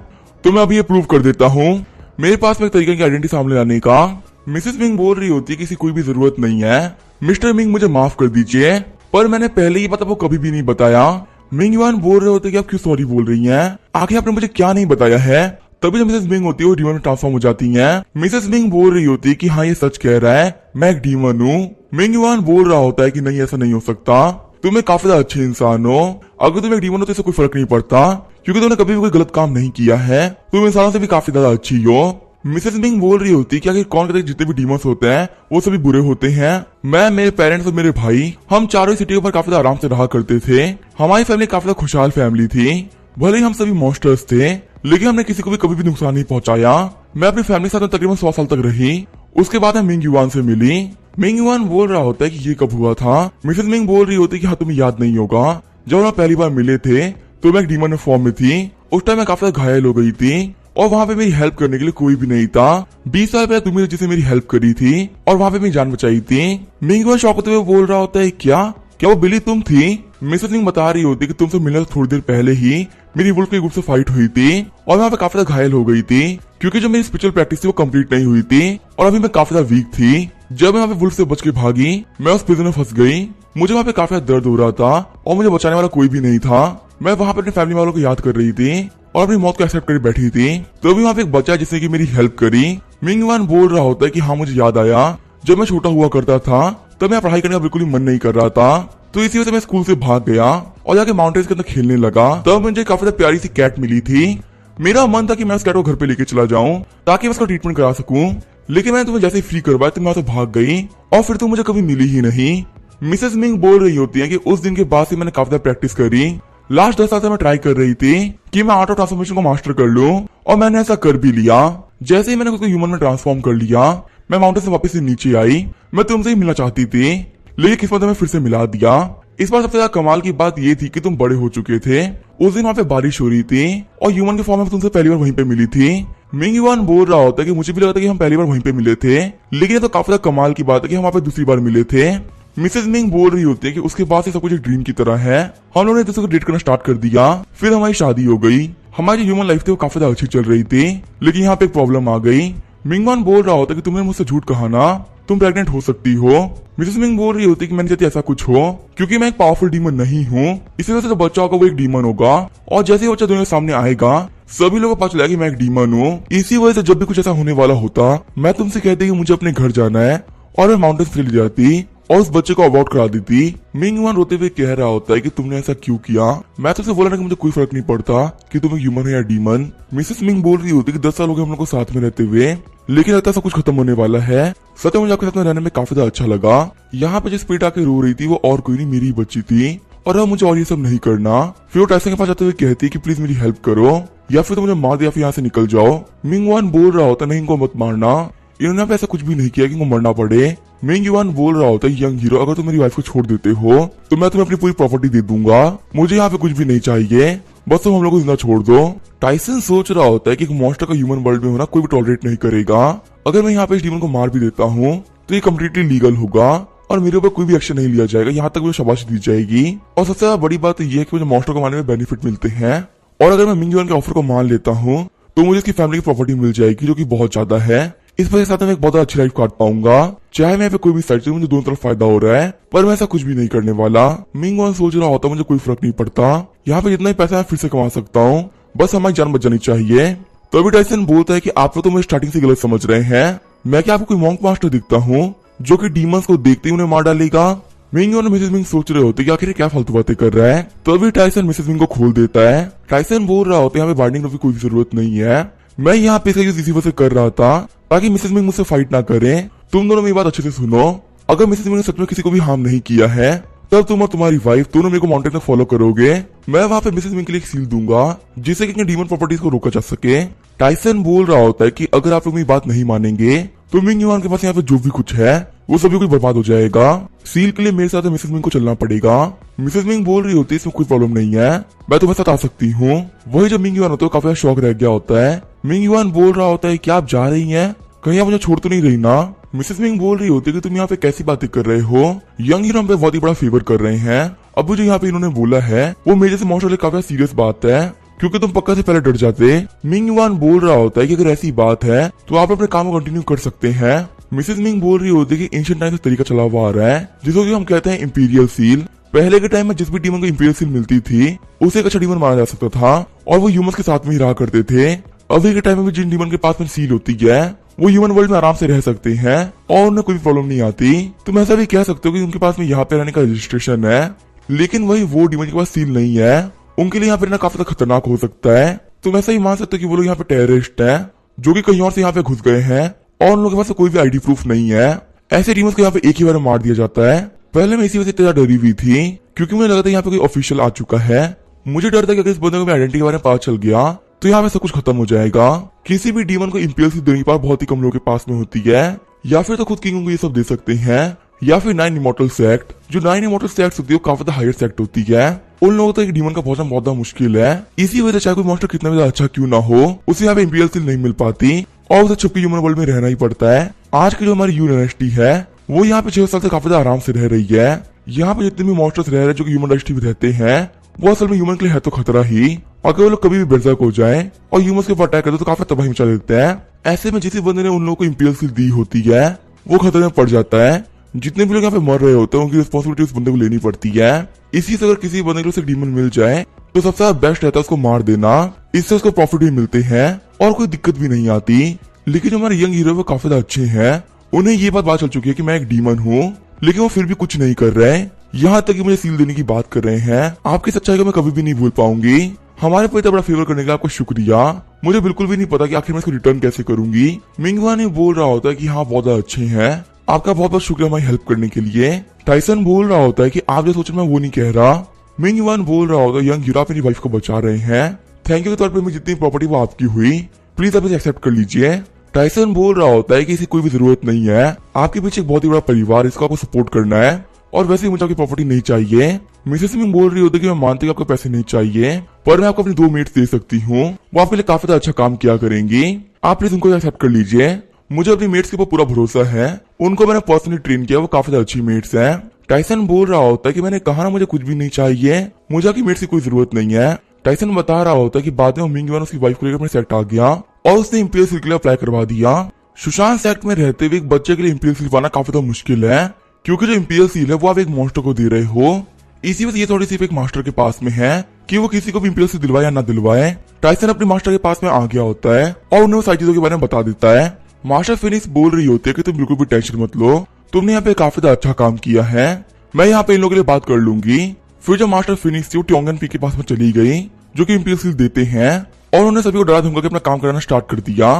तो मैं अभी ये प्रूव कर देता हूँ। मेरे पास में एक तरीके की आइडेंटिटी सामने लाने का। मिसेस मिंग बोल रही होती है किसी कोई भी जरूरत नहीं है। मिस्टर मिंग मुझे माफ कर दीजिए, पर मैंने पहले ही पता वो कभी भी नहीं बताया। मिंग युआन बोल रहे होते कि आप क्यों सॉरी बोल रही हैं? आखिर आपने मुझे क्या नहीं बताया है? तभी जब मिसेस मिंग होती है वो डीमन में ट्रांसफॉर्म हो जाती हैं। मिसेस मिंग बोल रही होती है कि हाँ ये सच कह रहा है, मैं एक डीमन हूँ। मिंग युआन बोल रहा होता है कि नहीं ऐसा नहीं हो सकता, तुम एक काफी अच्छे इंसान हो। अगर तुम एक डीमन हो तो इससे कोई फर्क नहीं पड़ता, क्योंकि तुमने कभी भी कोई गलत काम नहीं किया है, तुम इंसानों से भी काफी ज्यादा अच्छी हो। मिसेस मिंग बोल रही होती कि आखिर कौन कहते हैं जितने भी डीमंस होते हैं वो सभी बुरे होते हैं। मैं, मेरे पेरेंट्स और मेरे भाई, हम चारों सिटी पर काफी आराम से रहा करते थे। हमारी फैमिली काफी खुशहाल फैमिली थी। भले ही हम सभी मॉन्स्टर्स थे, लेकिन हमने किसी को भी कभी भी नुकसान नहीं पहुंचाया। मैं अपनी फैमिली के साथ तकरीबन 100 साल तक रही। उसके बाद मैं मिंग युआन से मिली। मिंग युआन बोल रहा होता है कि ये कब हुआ था। मिसेस मिंग बोल रही होती है कि हाँ तुम्हें याद नहीं होगा, जब हम पहली बार मिले थे तो मैं एक डीमन फॉर्म में थी। उस टाइम मैं काफी घायल हो गई थी और वहाँ पे मेरी हेल्प करने के लिए कोई भी नहीं था। 20 साल पहले तुमने जिसे मेरी हेल्प करी थी और वहाँ पे मेरी जान बचाई थी। मिंग युआन शॉक होते हुए बोल रहा होता है क्या वो बिली तुम थी? मिसेस मिंग बता रही होती कि तुमसे मिलने से थोड़ी देर पहले ही मेरी वुल्फ के ग्रुप से फाइट हुई थी और वहाँ पे काफी ज्यादा घायल हो गई थी, क्योंकि जो मेरी स्पिरिचुअल प्रैक्टिस थी वो कंप्लीट नहीं हुई थी और अभी मैं काफी ज्यादा वीक थी। जब मैं वहाँ पे वुल्फ से बच के भागी, मैं उस प्रिजन में फंस गई। मुझे वहाँ पे काफी ज्यादा दर्द हो रहा था और मुझे बचाने वाला कोई भी नहीं था। मैं वहाँ पे अपने फैमिली वालों को याद कर रही थी और अपनी मौत को एक्सेप्ट कर बैठी थी। तो अभी वहाँ पे एक बच्चा जिसने की मेरी हेल्प करी। मिंग युआन बोल रहा होता है कि हाँ मुझे याद आया, जब मैं छोटा हुआ करता था तब मैं पढ़ाई करने का बिल्कुल ही मन नहीं कर रहा था, तो इसी वजह से मैं स्कूल से भाग गया और जाके माउंटेन्स के अंदर खेलने लगा। तब मुझे काफी प्यारी सी कैट मिली थी। मेरा मन था कि मैं उस कैट को घर पे लेके चला जाऊं ताकि मैं उसका ट्रीटमेंट करा सकूं, लेकिन मैंने तुम्हें जैसे ही फ्री करवाया तुम वहां से भाग गई और फिर तुम मुझे कभी मिली ही नहीं। मिसेस मिंग बोल रही होती है कि उस दिन के बाद से मैंने काफी प्रैक्टिस करी। लास्ट 10 साल से मैं ट्राई कर रही थी कि मैं आर्ट ऑफ ट्रांसफॉर्मेशन को मास्टर कर लूं और मैंने ऐसा कर भी लिया। जैसे ही मैंने उसको ह्यूमन में ट्रांसफॉर्म कर लिया, मैं माउंटेन से वापस से नीचे आई। मैं तुमसे ही मिलना चाहती थी, लेकिन किस्मत ने फिर से मिला दिया। इस बार सबसे ज्यादा कमाल की बात ये थी कि तुम बड़े हो चुके थे। उस दिन वहाँ पे बारिश हो रही थी और ह्यूमन के फॉर्म में तुमसे पहली बार वहीं पे मिली थी। मिंग युआन बोल रहा होता है कि मुझे भी लगा था कि हम पहली बार वहीं पे मिले थे, लेकिन ये तो काफी ज्यादा कमाल की बात है कि हम वहाँ पे दूसरी बार मिले थे। मिसेस मिंग बोल रही होती है कि उसके बाद से सब कुछ एक ड्रीम की तरह है। हम लोगों ने दूसरे को डेट करना स्टार्ट कर दिया, फिर हमारी शादी हो गई। हमारी ह्यूमन लाइफ थी वो काफी ज्यादा अच्छी चल रही थी, लेकिन यहाँ पे एक प्रॉब्लम आ गई। मिंग युआन बोल रहा होता है कि तुमने मुझसे झूठ कहा ना, तुम प्रेग्नेंट हो सकती हो। मिसेस मिंग बोल रही होती है कि मैंने चाहती ऐसा कुछ हो, क्योंकि मैं एक पावरफुल डीमन नहीं हूँ। इसी वजह से जो बच्चा होगा वो एक डीमन होगा और जैसे ही बच्चा दुनिया के सामने आएगा सभी लोगों को पता चलेगा कि मैं एक डीमन हूँ। इसी वजह से जब भी कुछ ऐसा होने वाला होता, मैं तुमसे कहती कि मुझे अपने घर जाना है और मैं माउंटेन से चली जाती और उस बच्चे को अवॉर्ड करा देती। मिंग युआन रोते हुए कह रहा होता है कि तुमने ऐसा क्यों किया? मैं तुमसे बोला ना कि मुझे कोई फर्क नहीं पड़ता कि तुम एक ह्यूमन हो या डीमन। मिसेस मिंग बोल रही होती कि 10 साल हो गए हम लोग को साथ में रहते हुए, लेकिन लगता है सब कुछ खत्म होने वाला है। सच में मुझे आपके साथ में रहने में काफी ज्यादा अच्छा लगा। यहाँ पे जो स्पिरिट आके रो रही थी वो और कोई नहीं, मेरी बच्ची थी और अब मुझे और ये सब नहीं करना। फिर वो टाइसन के पास जाते हुए कहती है कि प्लीज मेरी हेल्प करो या फिर तुम मुझे मार दे या फिर यहाँ से निकल जाओ। मिंग युआन बोल रहा होता नहीं इनको मत मारना, इन्होंने ऐसा कुछ भी नहीं किया कि इनको मरना पड़े। मिंग युआन बोल रहा होता है यंग हीरो अगर तुम मेरी वाइफ को छोड़ देते हो तो मैं तुम्हें अपनी पूरी प्रॉपर्टी दे दूंगा, मुझे यहाँ पे कुछ भी नहीं चाहिए, बस तुम हम लोग को जिंदा छोड़ दो। टाइसन सोच रहा होता है कि एक मॉन्स्टर का ह्यूमन वर्ल्ड में होना कोई भी टॉलरेट नहीं करेगा। अगर मैं यहाँ पे इस डीमन को मार भी देता हूँ तो ये कम्प्लीटली लीगल होगा और मेरे ऊपर कोई भी एक्शन नहीं लिया जाएगा, यहाँ तक मुझे शाबाशी दी जाएगी। और सबसे ज्यादा बड़ी बात ये है कि मुझे मॉन्स्टर को मारने में बेनिफिट मिलते हैं और अगर मैं मिंग युआन के ऑफर को मान लेता हूँ तो मुझे इसकी फैमिली की प्रॉपर्टी मिल जाएगी जो कि बहुत ज्यादा है। इस वजह से मैं एक बहुत अच्छी लाइफ काट पाऊंगा, चाहे मैं पे कोई भी साइड से मुझे दोनों तरफ फायदा हो रहा है, पर मैं ऐसा कुछ भी नहीं करने वाला। मिंग युआन सोच रहा होता मुझे कोई फर्क नहीं पड़ता, यहाँ पे जितना ही पैसा मैं फिर से कमा सकता हूँ, बस हमारी जान बच जानी चाहिए। तो अभी टाइसन बोलता है कि आप तो मुझे स्टार्टिंग से गलत समझ रहे हैं, मैं क्या आपको कोई मॉन्क मास्टर दिखता हूँ जो कि डीमंस को देखते ही उन्हें मार डालेगा? मिंग और मिसेस मिंग सोच रहे होते कि आखिर क्या फालतू बातें कर रहा है। तो अभी टाइसन मिसेस मिंग को खोल देता है। टाइसन बोल रहा होता है यहाँ पे वार्निंग की कोई जरूरत नहीं है, मैं यहाँ पे इसका यूज इसी वजह से कर रहा था ताकि मिसेस मिंग मुझसे फाइट ना करे। तुम दोनों मेरी बात अच्छे से सुनो, अगर मिसेस मिंग ने सच में किसी को भी हार्म नहीं किया है तब तुम और तुम्हारी वाइफ दोनों मेरे को माउंटेन तक फॉलो करोगे। मैं वहाँ पे मिसेस मिंग के लिए एक सील दूंगा जिससे कि डीमन प्रॉपर्टीज को रोका जा सके। टाइसन बोल रहा होता है कि अगर आप लोग मेरी बात नहीं मानेंगे तो मिंग युआन के पास यहाँ पे जो भी कुछ है वो सभी कुछ बर्बाद हो जाएगा। सील के लिए मेरे साथ मिसेस मिंग को चलना पड़ेगा। मिसेस मिंग बोल रही होती है इसमें कोई प्रॉब्लम नहीं है, मैं तुम्हारे साथ आ सकती हूँ। वही जब मिंग युआन होता है काफी शौक रह गया होता है। मिंग युआन बोल रहा होता है क्या आप जा रही हैं, कहीं आप मुझे छोड़ तो नहीं रही ना? मिसेस मिंग बोल रही होती है कि तुम यहाँ पे कैसी बातें कर रहे हो, यंग हीरो हम पे बहुत ही बड़ा फेवर कर रहे हैं। अब जो यहाँ पे इन्होंने बोला है वो मेरे से मॉन्स्टर काफी सीरियस बात है। क्योंकि तुम पक्का से पहले डर जाते। मिंग युआन बोल रहा होता है कि अगर ऐसी बात है तो आप अपने काम को कंटिन्यू कर सकते हैं। मिसेस मिंग बोल रही होती है कि एंशिएंट टाइम से तरीका चला हुआ आ रहा है जिसको कि हम कहते हैं इंपीरियल सील। पहले के टाइम में जिस भी डीमन को इंपीरियल सील मिलती थी उसे एक अच्छा डीमन माना जा सकता था और वो ह्यूमंस के साथ में ही रहा करते थे। अभी के टाइम में भी जिन डीमन के पास में सील होती है वो ह्यूमन वर्ल्ड में आराम से रह सकते हैं और उन्हें कोई प्रॉब्लम नहीं आती। तुम ऐसा भी कह सकते हो कि उनके पास में यहाँ पे रहने का रजिस्ट्रेशन है, लेकिन वही वो डीमन के पास सील नहीं है, उनके लिए यहाँ पे रहना काफी ज्यादा खतरनाक हो सकता है। तुम ऐसा ही मान सकते हो कि वो लोग यहाँ पे टेररिस्ट है जो कि कहीं और से यहाँ पे घुस गए हैं और उन लोगों के पास कोई भी आईडी प्रूफ नहीं है। ऐसे डीमंस को यहाँ पे एक ही बार में मार दिया जाता है। पहले मैं इसी वजह से इतना डरी हुई थी क्योंकि मुझे लगा था यहाँ पे कोई ऑफिशियल आ चुका है। मुझे डर था कि अगर इस बंदे को आइडेंटिटी के बारे में पता चल गया तो यहाँ पे सब कुछ खत्म हो जाएगा। किसी भी डीमन को इंपीरियल सील देने की पावर बहुत ही कम लोगों के पास में होती है, या फिर तो खुद किंग को ये सब दे सकते हैं, या फिर 9 इमॉर्टल सेक्ट। जो 9 इमॉर्टल सेक्ट होती है वो काफी हायर सेक्ट होती है। उन लोगों तक डीमन का पहुंचना बहुत ज्यादा मुश्किल है। इसी वजह से चाहे कोई मॉन्स्टर कितना भी अच्छा क्यों ना हो उसे यहाँ पे इंपीरियल सील नहीं मिल पाती और उसे छुपके ह्यूमन वर्ल्ड में रहना ही पड़ता है। आज की जो हमारी यू डायनेस्टी है वो यहाँ पे 6 साल से काफी ज्यादा आराम से रह रही है। यहाँ पे जितने भी मॉन्स्टर्स रह रहे हैं जो कि ह्यूमन डायनेस्टी में रहते हैं वो असल में ह्यूमन के लिए है तो खतरा ही। अगर वो लोग कभी भी बेर्सर्क हो जाए और ह्यूमंस के ऊपर अटैक करते तो काफी तबाही मचा देते हैं। ऐसे में जिस बंदे ने उन लोगों को इंपीरियल सील दी होती है वो खतरे में पड़ जाता है। जितने भी लोग यहाँ पे मर रहे होते हैं उनकी रिस्पॉन्सिबिलिटी उस बंदे को लेनी पड़ती है। इसी से अगर किसी बंदे को डीमन मिल जाए तो सबसे बेस्ट रहता है उसको मार देना, इससे उसको प्रॉफिट भी मिलते हैं और कोई दिक्कत भी नहीं आती। लेकिन जो हमारे यंग हीरो वो काफी ज्यादा अच्छे हैं, उन्हें ये बात चल चुकी है कि मैं एक डीमन हूँ, लेकिन वो फिर भी कुछ नहीं कर रहे। यहाँ तक कि मुझे सील देने की बात कर रहे हैं। आपकी सच्चाई को मैं कभी भी नहीं भूल पाऊंगी। हमारे पर इतना बड़ा फेवर करने के लिए आपको शुक्रिया। मुझे बिल्कुल भी नहीं पता कि आखिर मैं इसको रिटर्न कैसे करूंगी। मिंग युआन ने बोल रहा होता है कि हाँ बहुत अच्छे हैं, आपका बहुत बहुत शुक्रिया हमारी हेल्प करने के लिए। टाइसन बोल रहा होता है कि आप जो सोच मैं वो नहीं कह रहा। मिंग युआन बोल रहा होता है यंग हीरो अपनी वाइफ को बचा रहे हैं, थैंक यू के तौर पर मेरी जितनी प्रॉपर्टी वो आपकी हुई, प्लीज आप इसे एक्सेप्ट कर लीजिए। टाइसन बोल रहा होता है कि इसकी कोई भी जरूरत नहीं है, आपके पीछे एक बहुत ही बड़ा परिवार, इसको आपको सपोर्ट करना है और वैसे ही मुझे आपकी प्रॉपर्टी नहीं चाहिए। मिसेस मिंग बोल रही होती है कि मैं मानती हूँ आपको पैसे नहीं चाहिए, पर मैं आपको अपनी 2 मेट्स दे सकती हूँ, वो आपके लिए काफी अच्छा काम किया करेंगी, आप प्लीज उनको एक्सेप्ट कर लीजिए। मुझे अपनी मेट्स के ऊपर पूरा भरोसा है, उनको मैंने पर्सनली ट्रेन किया, वो काफी अच्छी मेट्स हैं। टाइसन बोल रहा होता है कि मैंने कहा ना मुझे कुछ भी नहीं चाहिए, मुझे आपकी मेट्स की कोई जरूरत नहीं है। टाइसन बता रहा होता है कि बाद में मिंग युआन उसकी वाइफ को लेकर अपने सेक्ट आ गया और उसने इंपीरियल सील के लिए अप्लाई करवा दिया। सुशांत सेक्ट में रहते हुए एक बच्चे के लिए इंपीरियल सील पाना काफी ज्यादा मुश्किल है, क्योंकि जो इंपीरियल सील है वो आप एक मॉन्स्टर को दे रहे हो। इसी वजह ये थोड़ी सी एक मास्टर के पास में है कि वो किसी को भी इंपीरियल सील दिलवाए या ना दिलवाए। टाइसन अपने मास्टर के पास में आ गया होता है और उन्हें सारी चीजों के बारे में बता देता है। मास्टर फिनिक्स बोल रही होती है कि तुम बिल्कुल भी टेंशन मत लो, तुमने यहाँ पे काफी अच्छा काम किया है, मैं यहाँ पे इन लोगों के लिए बात कर लूंगी। फिर जब मास्टर फिनिक्स थी वो ट्योंगन पी के पास में चली गई जो कि इंपीरियल सील देते हैं और उन्हें सभी को डरा धमका के अपना काम कराना स्टार्ट कर दिया।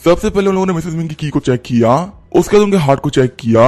सबसे पहले उन लोगों ने मिसेस मिंग की को चेक किया, उसके बाद उनके हार्ट को चेक किया।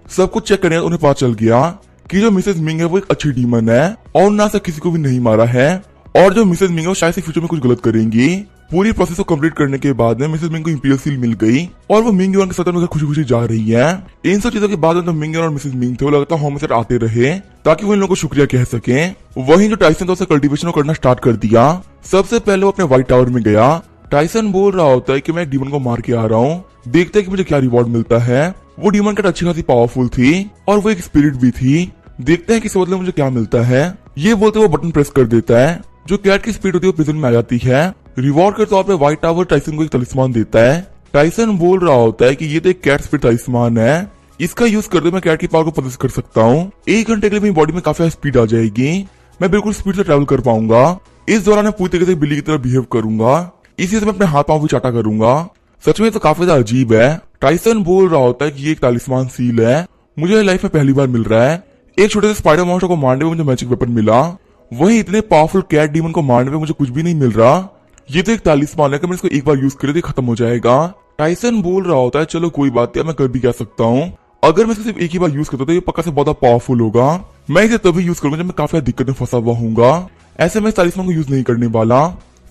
सब कुछ चेक करने उन्हें पता चल गया कि जो मिसेस मिंग है वो एक अच्छी डीमन है और ना से किसी को भी नहीं मारा है, और जो मिसेस मिंग है वो शायद से फ्यूचर में कुछ गलत करेंगी। पूरी प्रोसेस को कंप्लीट करने के बाद में मिसेस मिंग को इंपीरियल सील मिल गई और वो मिंग युआन के साथ खुशी खुशी जा रही है। इन सब चीजों के बाद में मिंग युआन और मिसेस मिंग थे वो लगातार होमसेट आते रहे ताकि वो इन लोगों को शुक्रिया कह सके। वहीं जो टाइसन था उसे कल्टीवेशन करना स्टार्ट कर दिया। सबसे पहले वो अपने व्हाइट टावर में गया। टाइसन बोल रहा होता है कि मैं एक डीमन को मार के आ रहा हूँ, देखते हैं कि मुझे क्या रिवॉर्ड मिलता है। वो डीमन कैट अच्छी खासी पावरफुल थी और वो एक स्पिरिट भी थी, देखते हैं कि इसके बदले मुझे क्या मिलता है। ये बोलते वो बटन प्रेस कर देता है, जो कैट की स्पिरिट होती है वो प्रिजन में आ जाती है। रिवॉर्ड के तौर पे व्हाइट टावर टाइसन को एक तलिस्मान देता है। टाइसन बोल रहा होता है कि ये तो एक कैट स्पिरिट तलिस्मान है, इसका यूज करते मैं कैट की पावर को पोसेस कर सकता हूँ। 1 घंटे के लिए मेरी बॉडी में काफी स्पीड आ जाएगी, मैं बिल्कुल स्पीड से ट्रेवल कर पाऊंगा। इस दौरान मैं पूरी तरीके से बिल्ली की तरह बिहेव करूंगा, इसी से मैं अपने हाथ पांव भी चाटा करूंगा। सच में तो काफी ज्यादा अजीब है। टाइसन बोल रहा होता है कि ये एक तालिस्मान सील है, मुझे लाइफ में पहली बार मिल रहा है। एक छोटे से स्पाइडर मॉन्स्टर को मारने में मुझे मैजिक वेपन मिला, वहीं इतने पावरफुल कैट डीमन को मारने में मुझे कुछ भी नहीं मिल रहा। ये तो एक तालिस्मान है कि मैं इसको एक बार यूज करे तो खत्म हो जाएगा। टाइसन बोल रहा होता है चलो कोई बात नहीं, मैं कर भी कह सकता हूँ, अगर मैं सिर्फ एक ही बार यूज करता तो ये पक्का से बहुत पावरफुल होगा। मैं इसे तभी यूज करूंगा जब मैं काफी दिक्कत में फंसा हुआ हूँ, ऐसे मैं इस तालिस्मान को यूज नहीं करने वाला।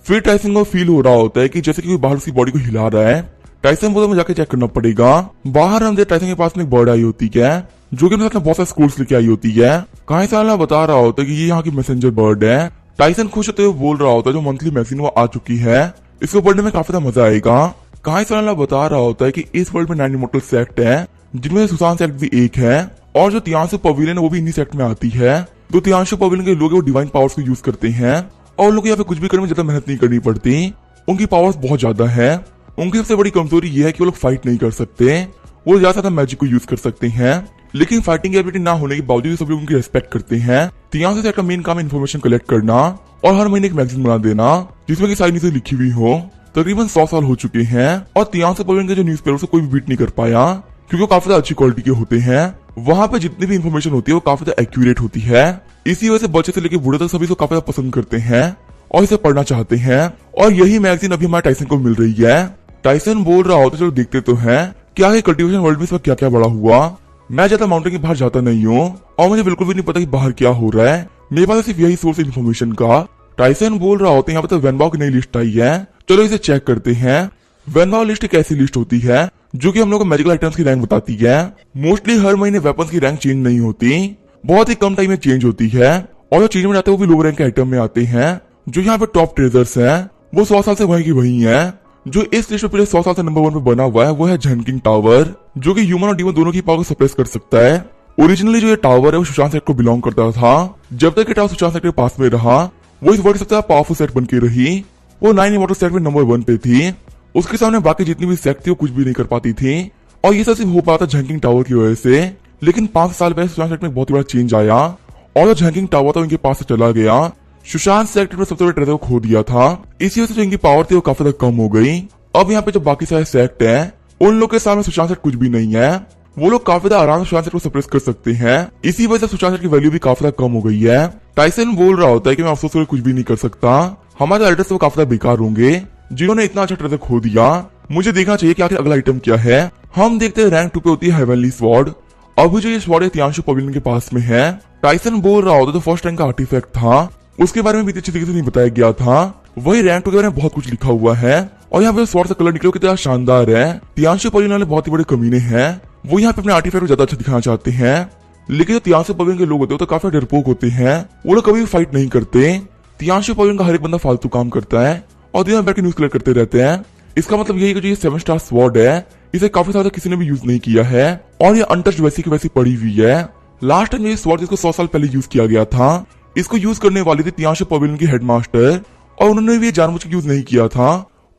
फिर टाइसन को फील हो रहा होता है कि जैसे कि कोई बाहर उसकी बॉडी को हिला रहा है। टाइसन बोलता मुझे जाके चेक करना पड़ेगा। बाहर हम टाइसन के पास में एक बर्ड आई होती है जो कि अपने साथ बहुत सारे स्कूल्स लेके आई होती है। कहीं साल बता रहा होता है कि ये यहाँ की मैसेंजर बर्ड है। टाइसन खुश होते हुए बोल रहा होता है जो मंथली मैगजीन वो आ चुकी है, इसको पढ़ने में काफी मजा आएगा। कहीं साल बता रहा होता है कि इस वर्ल्ड में 9 इमॉर्टल सेक्ट है, जिनमें सुशांत सेक्ट भी एक है, और जो तियांशु पवेलियन है वो भी इन्हीं सेक्ट में आती है। तो तियांशु पवेलियन के लोग वो डिवाइन पावर्स को यूज करते हैं और उन लोग यहाँ पे कुछ भी करने में ज्यादा मेहनत नहीं करनी पड़ती। उनकी पावर्स बहुत ज्यादा है। उनकी सबसे बड़ी कमजोरी ये है कि वो लोग फाइट नहीं कर सकते, वो ज्यादा मैजिक को यूज कर सकते हैं, लेकिन फाइटिंग की एबिलिटी ना होने के बावजूद सब लोग उनकी रेस्पेक्ट करते हैं। तियांशु सेट का मेन काम इन्फॉर्मेशन कलेक्ट करना और हर महीने एक मैगजीन बना देना जिसमें की सारी न्यूज़ लिखी हुई हो। तकरीबन 100 साल हो चुके हैं और तियांशु पवेलियन के जो न्यूज़पेपर उसे कोई भी बीट नहीं कर पाया, क्योंकि वो काफी अच्छी क्वालिटी के होते हैं। वहाँ पे जितनी भी इन्फॉर्मेशन होती है वो काफी एक्यूरेट होती है। इसी वजह से बच्चे से लेकर बूढ़े तक सभी को काफी पसंद करते हैं और इसे पढ़ना चाहते हैं। और यही मैगजीन अभी हमारे टाइसन को मिल रही है। टाइसन बोल रहा होता, चलो देखते तो हैं क्या है कल्टीवेशन वर्ल्ड में इसमें क्या क्या बड़ा हुआ। मैं ज्यादा माउंटेन के बाहर जाता नहीं हूँ और मुझे बिल्कुल भी नहीं पता कि बाहर क्या हो रहा है। मेरे पास सिर्फ यही सोर्स इन्फॉर्मेशन का। टाइसन बोल रहा होता है, यहाँ पे तो वेनबाओ की नई लिस्ट आई है, चलो इसे चेक करते हैं। वेनबाओ लिस्ट एक ऐसी लिस्ट होती है जो कि हम लोग को मैजिकल आइटम्स की रैंक बताती है। मोस्टली हर महीने वेपन्स की रैंक चेंज नहीं होती, बहुत ही कम टाइम में चेंज होती है और जो चेंज में जाते हैं वो भी लो रैंक के आइटम में आते हैं। जो यहाँ पे टॉप ट्रेजर्स हैं वो 100 साल से वहीं की वहीं है। जो इस लिस्ट में पिछले 100 साल से नंबर 1 पे बना हुआ है वो है झनकिंग टावर, जो कि ह्यूमन और डीमन दोनों की पावर को सप्रेस कर सकता है। ओरिजिनली जो ये टावर है वो सुशांत सेट को बिलोंग करता था। जब तक ये टावर सुशांत सेट के पास में रहा वो इस वर्ल्ड सबसे पावरफुल सेट बन के रही। वो 9 इमॉर्टल सेट में नंबर 1 पे थी। उसके सामने बाकी जितनी भी सेट थी वो कुछ भी नहीं कर पाती थी और ये सब सिर्फ हो पाता झनकिंग टावर की वजह से। लेकिन 5 साल पहले सुशांत सेट में बहुत बड़ा चेंज आया और जो झनकिंग टावर था उनके पास से चला गया। सुशांत सेक्टर में सबसे बड़े ट्रेजर को खो दिया था, इसी वजह से जो इनकी पावर थी वो काफी ज्यादा कम हो गई। अब यहाँ पे जो बाकी सारे सेक्ट हैं उन लोग के सामने सुशांत सेट कुछ भी नहीं है। वो लोग काफी ज्यादा आराम से सुशांत सेट को सप्रेस कर सकते हैं, इसी वजह से सुशांत सेट की वैल्यू भी काफी ज्यादा कम हो गई है। टाइसन बोल रहा होता है कि मैं अफसोस करके कुछ भी नहीं कर सकता, हमारे एल्डर्स वो काफी ज्यादा बेकार होंगे जिन्होंने इतना अच्छा ट्रेजर खो दिया। मुझे देखना चाहिए कि आखिर अगला आइटम क्या है। हम देखते हैं रैंक 2 पे होती है हेवनली स्वॉर्ड। अभी जो ये स्वॉर्ड है तियांशु पवेलियन के पास में है। टाइसन बोल रहा होता तो फर्स्ट रैंक का आर्टिफैक्ट था, उसके बारे में भी अच्छी तरीके से नहीं बताया गया था। वही रैंक 2 के बारे में बहुत कुछ लिखा हुआ है और यहाँ पे स्वॉर्ड का कलर निकलो कितना शानदार है। तियांशु पवेलियन वाले बहुत ही बड़े कमीने हैं, वो यहाँ पे अपने आर्टिफैक्ट को ज्यादा अच्छा दिखाना चाहते हैं। लेकिन जो तियांशु पवेलियन के लोग होते हैं तो काफी डरपोक होते हैं, वो लोग कभी भी फाइट नहीं करते। तियांशु पवेलियन का हर एक बंदा फालतू काम करता है और दिन में बैठ के न्यूज कलेक्ट करते रहते हैं। इसका मतलब यही कि जो ये 7 स्टार स्वॉर्ड है इसे काफी ज्यादा किसी ने भी यूज नहीं किया है और ये अनटच्ड वैसी की वैसी पड़ी हुई है। लास्ट टाइम ये स्वॉर्ड इसको 100 साल पहले यूज किया गया था। इसको यूज करने वाली थी तियांशु पवेलियन की हेडमास्टर और उन्होंने भी जानबूझ के यूज नहीं किया था।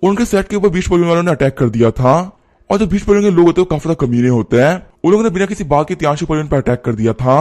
उनके सेट के ऊपर 20 पवेलियन वालों ने अटैक कर दिया था और जो 20 पवेलियन के लोग होते हैं काफी ज्यादा कमीने होते हैं। उन लोगों ने बिना किसी बात के तियांशु पवेलियन पर अटैक कर दिया था।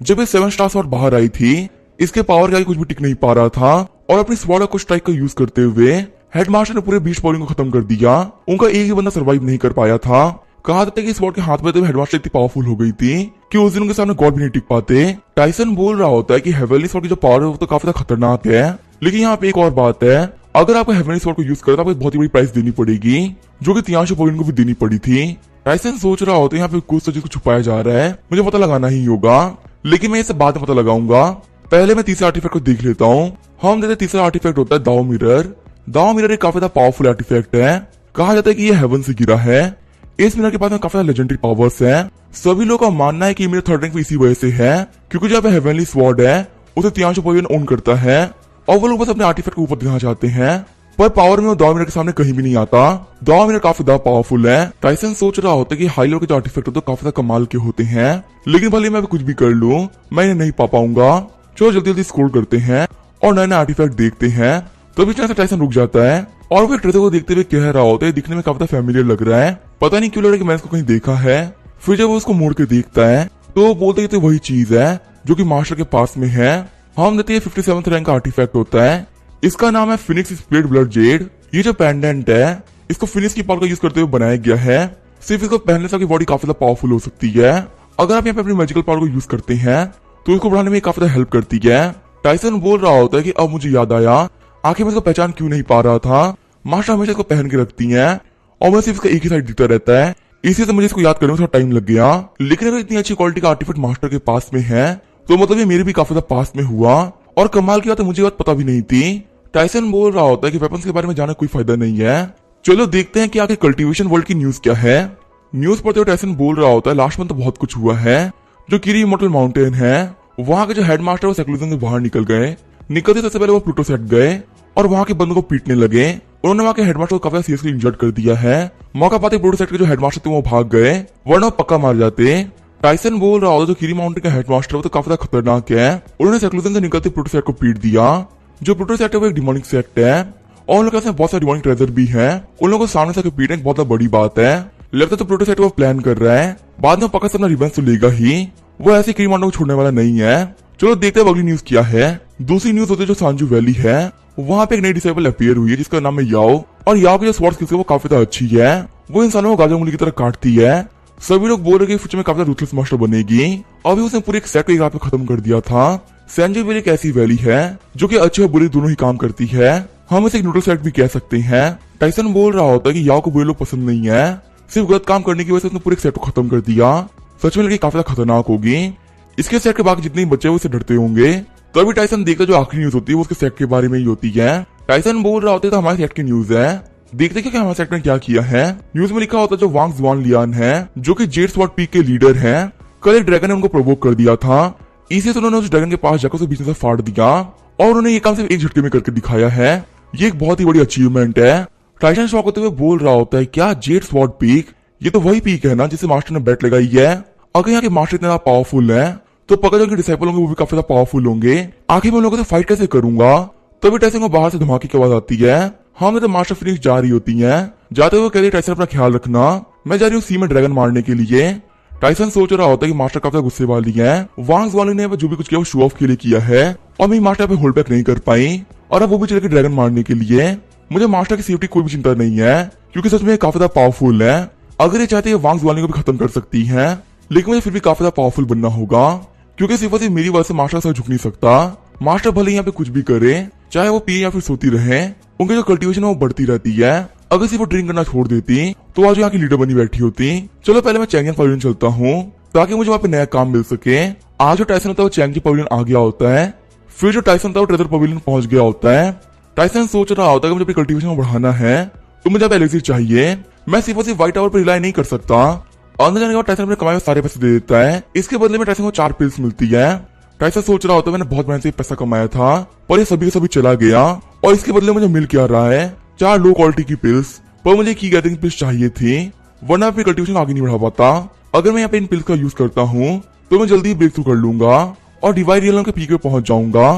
जब ये 7 स्टार स्वॉर्ड बाहर आई थी इसके पावर के आगे कुछ भी टिक नहीं पा रहा था और अपनी स्वॉर्ड को स्ट्राइक का यूज करते हुए हेडमास्टर ने पूरे 20 पवेलियन को खत्म कर दिया। उनका एक ही बंदा सर्वाइव नहीं कर पाया था। कहा जाता है कि स्वॉर्ड के हाथ में तो हेडमास्टर इतनी पावरफुल हो गई थी कि उस दिन उनके सामने गॉड भी नहीं टिक पाते। टाइसन बोल रहा होता है कि हेवनली स्वॉर्ड की जो पावर है वो तो काफी खतरनाक है, लेकिन यहाँ पे एक और बात है, अगर आपको हेवनली स्वॉर्ड को यूज करे तो आपको बहुत ही बड़ी प्राइस देनी पड़ेगी, जो कि तियांशु पवेलियन को भी देनी पड़ी थी। टाइसन सोच रहा होता है यहाँ पे कुछ तो जिसको छुपाया जा रहा है, मुझे पता लगाना ही होगा, लेकिन मैं इसे बाद में पता लगाऊंगा। पहले मैं तीसरा आर्टिफैक्ट को देख लेता हूँ। हम देखते तीसरा आर्टिफैक्ट होता है दाओ मिरर। दाओ मिरर एक काफी पावरफुल आर्टिफैक्ट है। कहा जाता है कि ये हेवन से गिरा है। इस मिरर के पास में काफी लेजेंडरी पावर्स हैं। सभी लोगों का मानना है कि मिरर थर्ड रैंक पे इसी वजह से है क्योंकि जो हेवनली स्वॉर्ड है उसे तियांशु पवेलियन ओन करता है और वो लोग बस अपने आर्टिफैक्ट को ऊपर दिखाना चाहते हैं, पर पावर में वो दाओ मिरर के सामने कहीं भी नहीं आता। दाओ मिरर काफी ज्यादा पावरफुल है। टाइसन सोच रहा होता है कि हाई लेवल के जो आर्टिफैक्ट होते हैं काफी ज्यादा कमाल के होते हैं, लेकिन भले मैं कुछ भी कर लूं मैं इन्हें नहीं पा पाऊंगा। चलो जल्दी जल्दी स्कोर करते हैं और नए नए आर्टिफैक्ट देखते हैं। तभी से टाइसन रुक जाता है और वो ट्रेजर को देखते हुए कह रहा होता है, दिखने में काफी फैमिलियर लग रहा है, पता नहीं क्यों लग रहा है कि मैंने इसको कहीं देखा है। फिर जब वो उसको मोड़ के देखता है तो वो बोलते हैं तो वही चीज है जो कि मास्टर के पास में है। हम देखते हैं 57th रैंक का आर्टिफैक्ट होता है। इसका नाम है फिनिक्स स्प्लिट ब्लड जेड। ये जो पेंडेंट है इसको फिनिक्स की पावर का यूज करते हुए बनाया गया है। सिर्फ इसको पहनने से आपकी बॉडी काफी ज्यादा पावरफुल हो सकती है। अगर आप यहाँ पे अपनी मैजिकल पावर को यूज करते हैं तो इसको बढ़ाने में काफी ज्यादा हेल्प करती है। टाइसन बोल रहा होता है कि अब मुझे याद आया, आखिर मैं इसको पहचान क्यों नहीं पा रहा था। मास्टर हमेशा इसको पहन के रखती हैं और मैं सिर्फ इसका एक ही साइड दिखता रहता है, इसी से मुझे इसको याद करने में थोड़ा टाइम लग गया। लेकिन अगर इतनी अच्छी क्वालिटी का आर्टिफैक्ट मास्टर के पास में है तो मतलब ये मेरे भी काफी ज्यादा पास में हुआ और कमाल की बात है मुझे बात पता भी नहीं थी। टाइसन बोल रहा होता है कि वेपन्स के बारे में जाने कोई फायदा नहीं है, चलो देखते हैं कि आगे कल्टीवेशन वर्ल्ड की न्यूज क्या है। न्यूज पढ़ते हुए टाइसन बोल रहा होता है, लास्ट मंथ तो बहुत कुछ हुआ है। जो किरी इमॉर्टल माउंटेन है वहां के जो हेडमास्टर वो सेक्लूजन से बाहर निकल गए। निकलते सबसे पहले वो प्लूटो सेट गए और वहां के बंदों को पीटने लगे। उन्होंने वहां के हेडमास्टर को काफी सीरियसली इंजर्ड कर दिया है। मौका पाते प्लूटो सेट के जो हेडमास्टर थे वो भाग गए, वरना पक्का मार जाते। टाइसन बोल रहा होता जो किरी माउंटेन का हेडमास्टर वो तो काफी खतरनाक है। उन्होंने सेक्लूजन से निकलते प्लूटो सेट को पीट दिया। जो प्लूटो सेक्ट है वो एक डिमोनिक सेक्ट है और उन लोगों के पास बहुत सारे डिमोनिक ट्रेजर भी हैं। उन लोगों को सामने से पीटना एक बहुत बड़ी बात है। लगता है तो प्लूटो सेक्ट वो प्लान कर रहा है, बाद में पक्का से अपना रिवेंज तो लेगा ही। वो ऐसे क्रीमांडो को छोड़ने वाला नहीं है। चलो देखते हैं अगली न्यूज क्या है। दूसरी न्यूज होती है जो सांजू वैली है, वहाँ पे एक नई डिसेबल अपीयर हुई है जिसका नाम है याओ। और याओ की जो स्वॉर्ड स्किल्स है वो काफी ज्यादा अच्छी है। वो इंसानों को गाजर मूली की तरह काटती है। सभी लोग बोल रहे कि फ्यूचर में काफी रूथलेस मास्टर बनेगी। अभी उसने पूरे एक सेट को एक रात में खत्म कर दिया था। सांजू वैली एक ऐसी वैली है जो कि अच्छे और बुरे दोनों ही काम करती है। हम इसे एक न्यूट्रल सेट भी कह सकते हैं। टाइसन बोल रहा होता है कि याओ को बुरे लोग पसंद नहीं है, सिर्फ गलत काम करने की वजह से उसने पूरे सेट को खत्म कर दिया। सच में लड़की काफी ज्यादा खतरनाक होगी। इसके सेट के बाकी जितने बच्चे वो इससे डरते होंगे। तभी टाइसन देखता जो आखिरी न्यूज होती है वो उसके सेट के बारे में ही होती है। टाइसन बोल रहा होता है तो हमारे सेट की न्यूज है, देखते क्या हमारे सेट ने क्या किया है। न्यूज में लिखा होता है जो वांग जुआन लियान है जो कि जेड स्वॉर्ड पीक के लीडर हैं, कल एक ड्रैगन ने उनको प्रोवोक कर दिया था। इसी से उन्होंने उस ड्रैगन के पास जाकर उसे बीच में से फाड़ दिया और उन्होंने ये काम सिर्फ एक झटके में करके दिखाया है। ये एक बहुत ही बड़ी अचीवमेंट है। टाइसन शॉक होते हुए बोल रहा होता है क्या जेड स्वॉर्ड पीक, ये तो वही पीक है ना जिसे मास्टर ने बेट लगाई है। अगर यहाँ के मास्टर इतना पावरफुल है तो पकड़ जो डिसाइपल होंगे वो भी काफी ज्यादा पावरफुल होंगे। आखिर मैं उन लोगों से फाइट कैसे करूंगा। तभी टाइसन को बाहर से धमाके की आवाज आती है। हम तो मास्टर फिनिक्स जा रही होती है। जाते हुए कहते टाइसन अपना ख्याल रखना, मैं जा रही हूँ सी में ड्रैगन मारने के लिए। टाइसन सोच रहा होता है कि मास्टर काफी गुस्से वाली है। वांग वाली ने जो भी कुछ किया वो शो ऑफ के लिए किया है और मैं मास्टर पे होल्ड बैक नहीं कर पाई और अब वो भी चले गए ड्रैगन मारने के लिए। मुझे मास्टर की सेफ्टी कोई भी चिंता नहीं है क्योंकि सच में काफी ज्यादा पावरफुल है। अगर ये चाहते हैं वांग वाली को भी खत्म कर सकती है, लेकिन मुझे फिर भी काफी ज्यादा पावरफुल बनना होगा क्योंकि सिर्फ मेरी वजह से मास्टर से झुक नहीं सकता। मास्टर भले यहाँ पे कुछ भी करे, चाहे वो पिए या फिर सोती रहे, उनकी जो कल्टीवेशन है वो बढ़ती रहती है। अगर सिर्फ वो ड्रिंक करना छोड़ देती तो आज यहाँ की लीडर बनी बैठी होती। चलो पहले मैं चैंगियन पवेलियन चलता हूँ ताकि मुझे वहाँ पे नया काम मिल सके। आज जो टाइसन होता है वो चैंगी पवेलियन आ गया होता है, फिर जो टाइसन होता है वो ट्रेजर पवेलियन पहुंच गया होता है। टाइसन सोच रहा होता है कि मुझे अपनी कल्टीवेशन बढ़ाना है तो मुझे अब एलिक्सिर चाहिए। मैं सिर्फ व्हाइट टावर पर रिलाई नहीं कर सकता। अंदर जाने के बाद टाइसन अपने कमाए हुए सारे पैसे दे देता है। इसके बदले में टाइसन को 4 पिल्स मिलती है। टाइसन सोच रहा होता है मैंने बहुत मेहनत से पैसा कमाया था पर ये सभी का सभी चला गया और इसके बदले मुझे मिल क्या रहा है 4 लो क्वालिटी की पिल्स। पर मुझे की गैदरिंग पिल्स चाहिए थी वरना अपनी कल्टीवेशन आगे नहीं बढ़ा पाता। अगर मैं यहाँ पे इन पिल्स का यूज करता हूँ तो मैं जल्दी ब्रेक थ्रू कर लूंगा और डिवाइड रियल के पीक पे पहुंच जाऊंगा।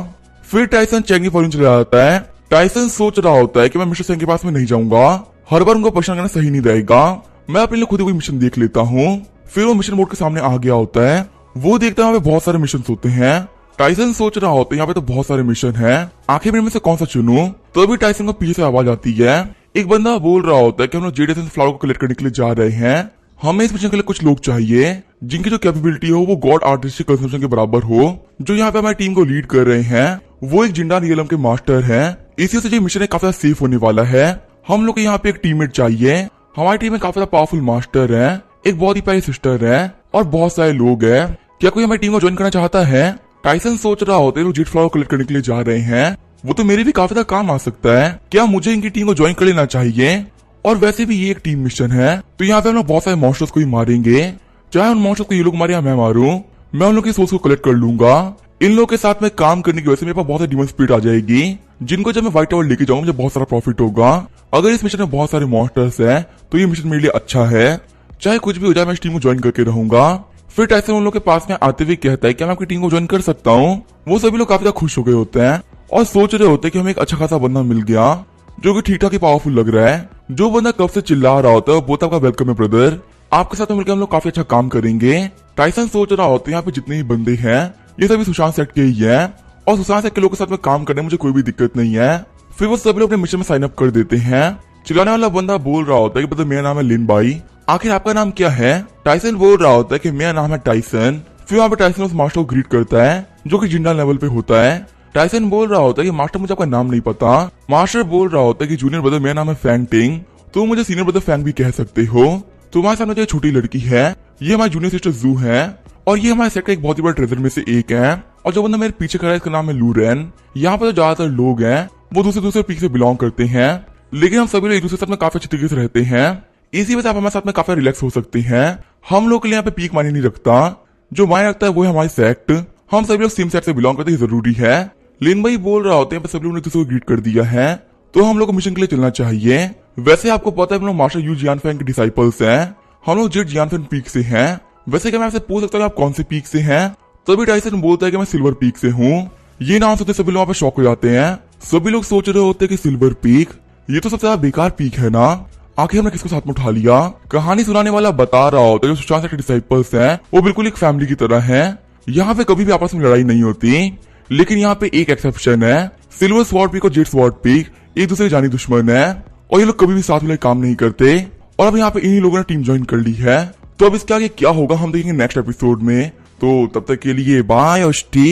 फिर टाइसन चैंगी पवेलियन चला जाता है। टाइसन सोच रहा होता है कि मैं मिस्टर सेंग के पास में नहीं जाऊंगा, हर बार उनको परेशान करना सही नहीं रहेगा। मैं अपने लिए खुद ही कोई मिशन देख लेता हूँ। फिर वो मिशन मोड के सामने आ गया होता है। वो देखता है वहाँ पे बहुत सारे मिशन होते हैं। टाइसन सोच रहा होता है यहाँ पे तो बहुत सारे मिशन हैं, आखिर में से कौन सा चुनूं। तो अभी टाइसन को पीछे से आवाज आती है। एक बंदा बोल रहा होता है कि हम लोग जेड एसेंस फ्लावर को कलेक्ट करने के लिए जा रहे हैं। हमें इस मिशन के लिए कुछ लोग चाहिए जिनकी जो कैपेबिलिटी हो वो गॉड आर्टिस्टिक कंजम्पशन के बराबर हो। जो यहाँ पे हमारी टीम को लीड कर रहे हैं वो एक जिंडा रियलम के मास्टर हैं। इसी से जो मिशन है काफी सेफ होने वाला है। हम लोग को यहाँ पे एक टीममेट चाहिए। हमारी टीम में काफी पावरफुल मास्टर है, एक बहुत ही प्यारी सिस्टर है और बहुत सारे लोग हैं। क्या कोई हमारी टीम को ज्वाइन करना चाहता है। टाइसन सोच रहा होता है जेड फ्लावर कलेक्ट करने के लिए जा रहे हैं, वो तो मेरे भी काफी ज्यादा काम आ सकता है। क्या मुझे इनकी टीम को ज्वाइन कर लेना चाहिए। और वैसे भी ये एक टीम मिशन है तो यहाँ पे हम लोग बहुत सारे मॉन्स्टर्स को ही मारेंगे, चाहे उन मॉन्स्टर्स को ये लोग मारे या मैं मारूं। मैं उन लोग की सोर्स को कलेक्ट कर लूंगा। इन लोगों के साथ में काम करने की वजह से मेरे पास बहुत सारी डिमन स्पिरिट आ जाएगी जिनको जब मैं व्हाइट टावर लेके जाऊंगा मुझे बहुत सारा प्रॉफिट होगा। अगर इस मिशन में बहुत सारे मॉन्स्टर्स हैं तो ये मिशन मेरे लिए अच्छा है। चाहे कुछ भी हो जाए मैं इस टीम को ज्वाइन करके रहूंगा। फिर टाइसन उन लोग के पास में आते हुए कहता है कि मैं आपकी टीम को ज्वाइन कर सकता हूँ। वो सभी लोग काफी ज्यादा खुश हो गए होते हैं और सोच रहे होते हैं कि हमें एक अच्छा खासा बंदा मिल गया जो कि ठीक ठाक ही पावरफुल लग रहा है। जो बंदा कब से चिल्ला रहा होता है वो आपका वेलकम है ब्रदर, आपके साथ मिलकर हम लोग काफी अच्छा काम करेंगे। टाइसन सोच रहा होता है यहाँ पे जितने ही बंदे हैं ये सभी सुशांत सेट के ही है और सुशांत सेट के लोगों के साथ में काम करने में मुझे कोई भी दिक्कत नहीं है। फिर वो सभी लोग अपने मिशन में साइन अप कर देते हैं। चिल्लाने वाला बंदा बोल रहा होता है कि मेरा नाम है लिन बाई, आखिर आपका नाम क्या है। टाइसन बोल रहा होता है कि मेरा नाम है टाइसन। फिर वहाँ पे टाइसन उस मास्टर को ग्रीट करता है जो कि जिंडा लेवल पे होता है। टाइसन बोल रहा होता है कि मास्टर मुझे आपका नाम नहीं पता। मास्टर बोल रहा होता है कि जूनियर ब्रदर मेरा नाम है फैंग टिंग, तो मुझे सीनियर ब्रदर फैंग भी कह सकते हो। तुम्हारे सामने जो छोटी लड़की है ये हमारी जूनियर सिस्टर जू है और ये हमारे सेट का एक बहुत ही बड़ा ट्रेजर में से एक है। और जो बंदा मेरे पीछे खड़ा है इसका नाम है लूरेन। यहाँ पर जो ज्यादातर लोग हैं वो दूसरे पीक से बिलोंग करते हैं, लेकिन हम सभी लोग एक दूसरे साथ में काफी अच्छे तरीके से रहते हैं। इसी वजह से आप हमारे साथ में काफी रिलैक्स हो सकते हैं। हम लोग के लिए यहाँ पे पीक मायने नहीं रखता, जो मायने रखता है वो है हमारी सेक्ट। हम सभी लोग सेम सेट से बिलोंग करते हैं, जरूरी है। लिन भाई बोल रहा होते हैं सभी लोगों ने दूसरे को ग्रीट कर दिया है तो हम लोग को मिशन के लिए चलना चाहिए। वैसे आपको पता है हम लोग मास्टर यू जियानफेंग के डिसाइपल्स हैं। हम लोग जेड जियानफेंग पीक से हैं। वैसे क्या मैं आपसे पूछ सकता हूँ आप कौन से पीक से हैं। तभी टाइसन बोलता है कि मैं सिल्वर पीक से हूँ। ये नाम सुनते सभी लोग वहाँ पे शॉक हो जाते हैं सभी लोग सोच रहे होते कि सिल्वर पीक ये तो सबसे ज्यादा बेकार पीक है ना, आखिर हमने किसको साथ में उठा लिया। कहानी सुनाने वाला बता रहा होता है जो सुशांत के डिसाइपल्स हैं वो बिल्कुल एक फैमिली की तरह हैं। यहाँ पे कभी भी आपस में लड़ाई नहीं होती, लेकिन यहाँ पे एक एक्सेप्शन है। सिल्वर स्वॉर्ड पीक और जेड स्वॉर्ड पीक एक दूसरे के जानी दुश्मन है और ये लोग कभी भी साथ में काम नहीं करते। और अब यहाँ पे इन्हीं लोगों ने टीम ज्वाइन कर ली है। तो अब इसके आगे क्या होगा हम देखेंगे नेक्स्ट एपिसोड में। तो तब तक के लिए बाय और स्टे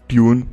ट्यून।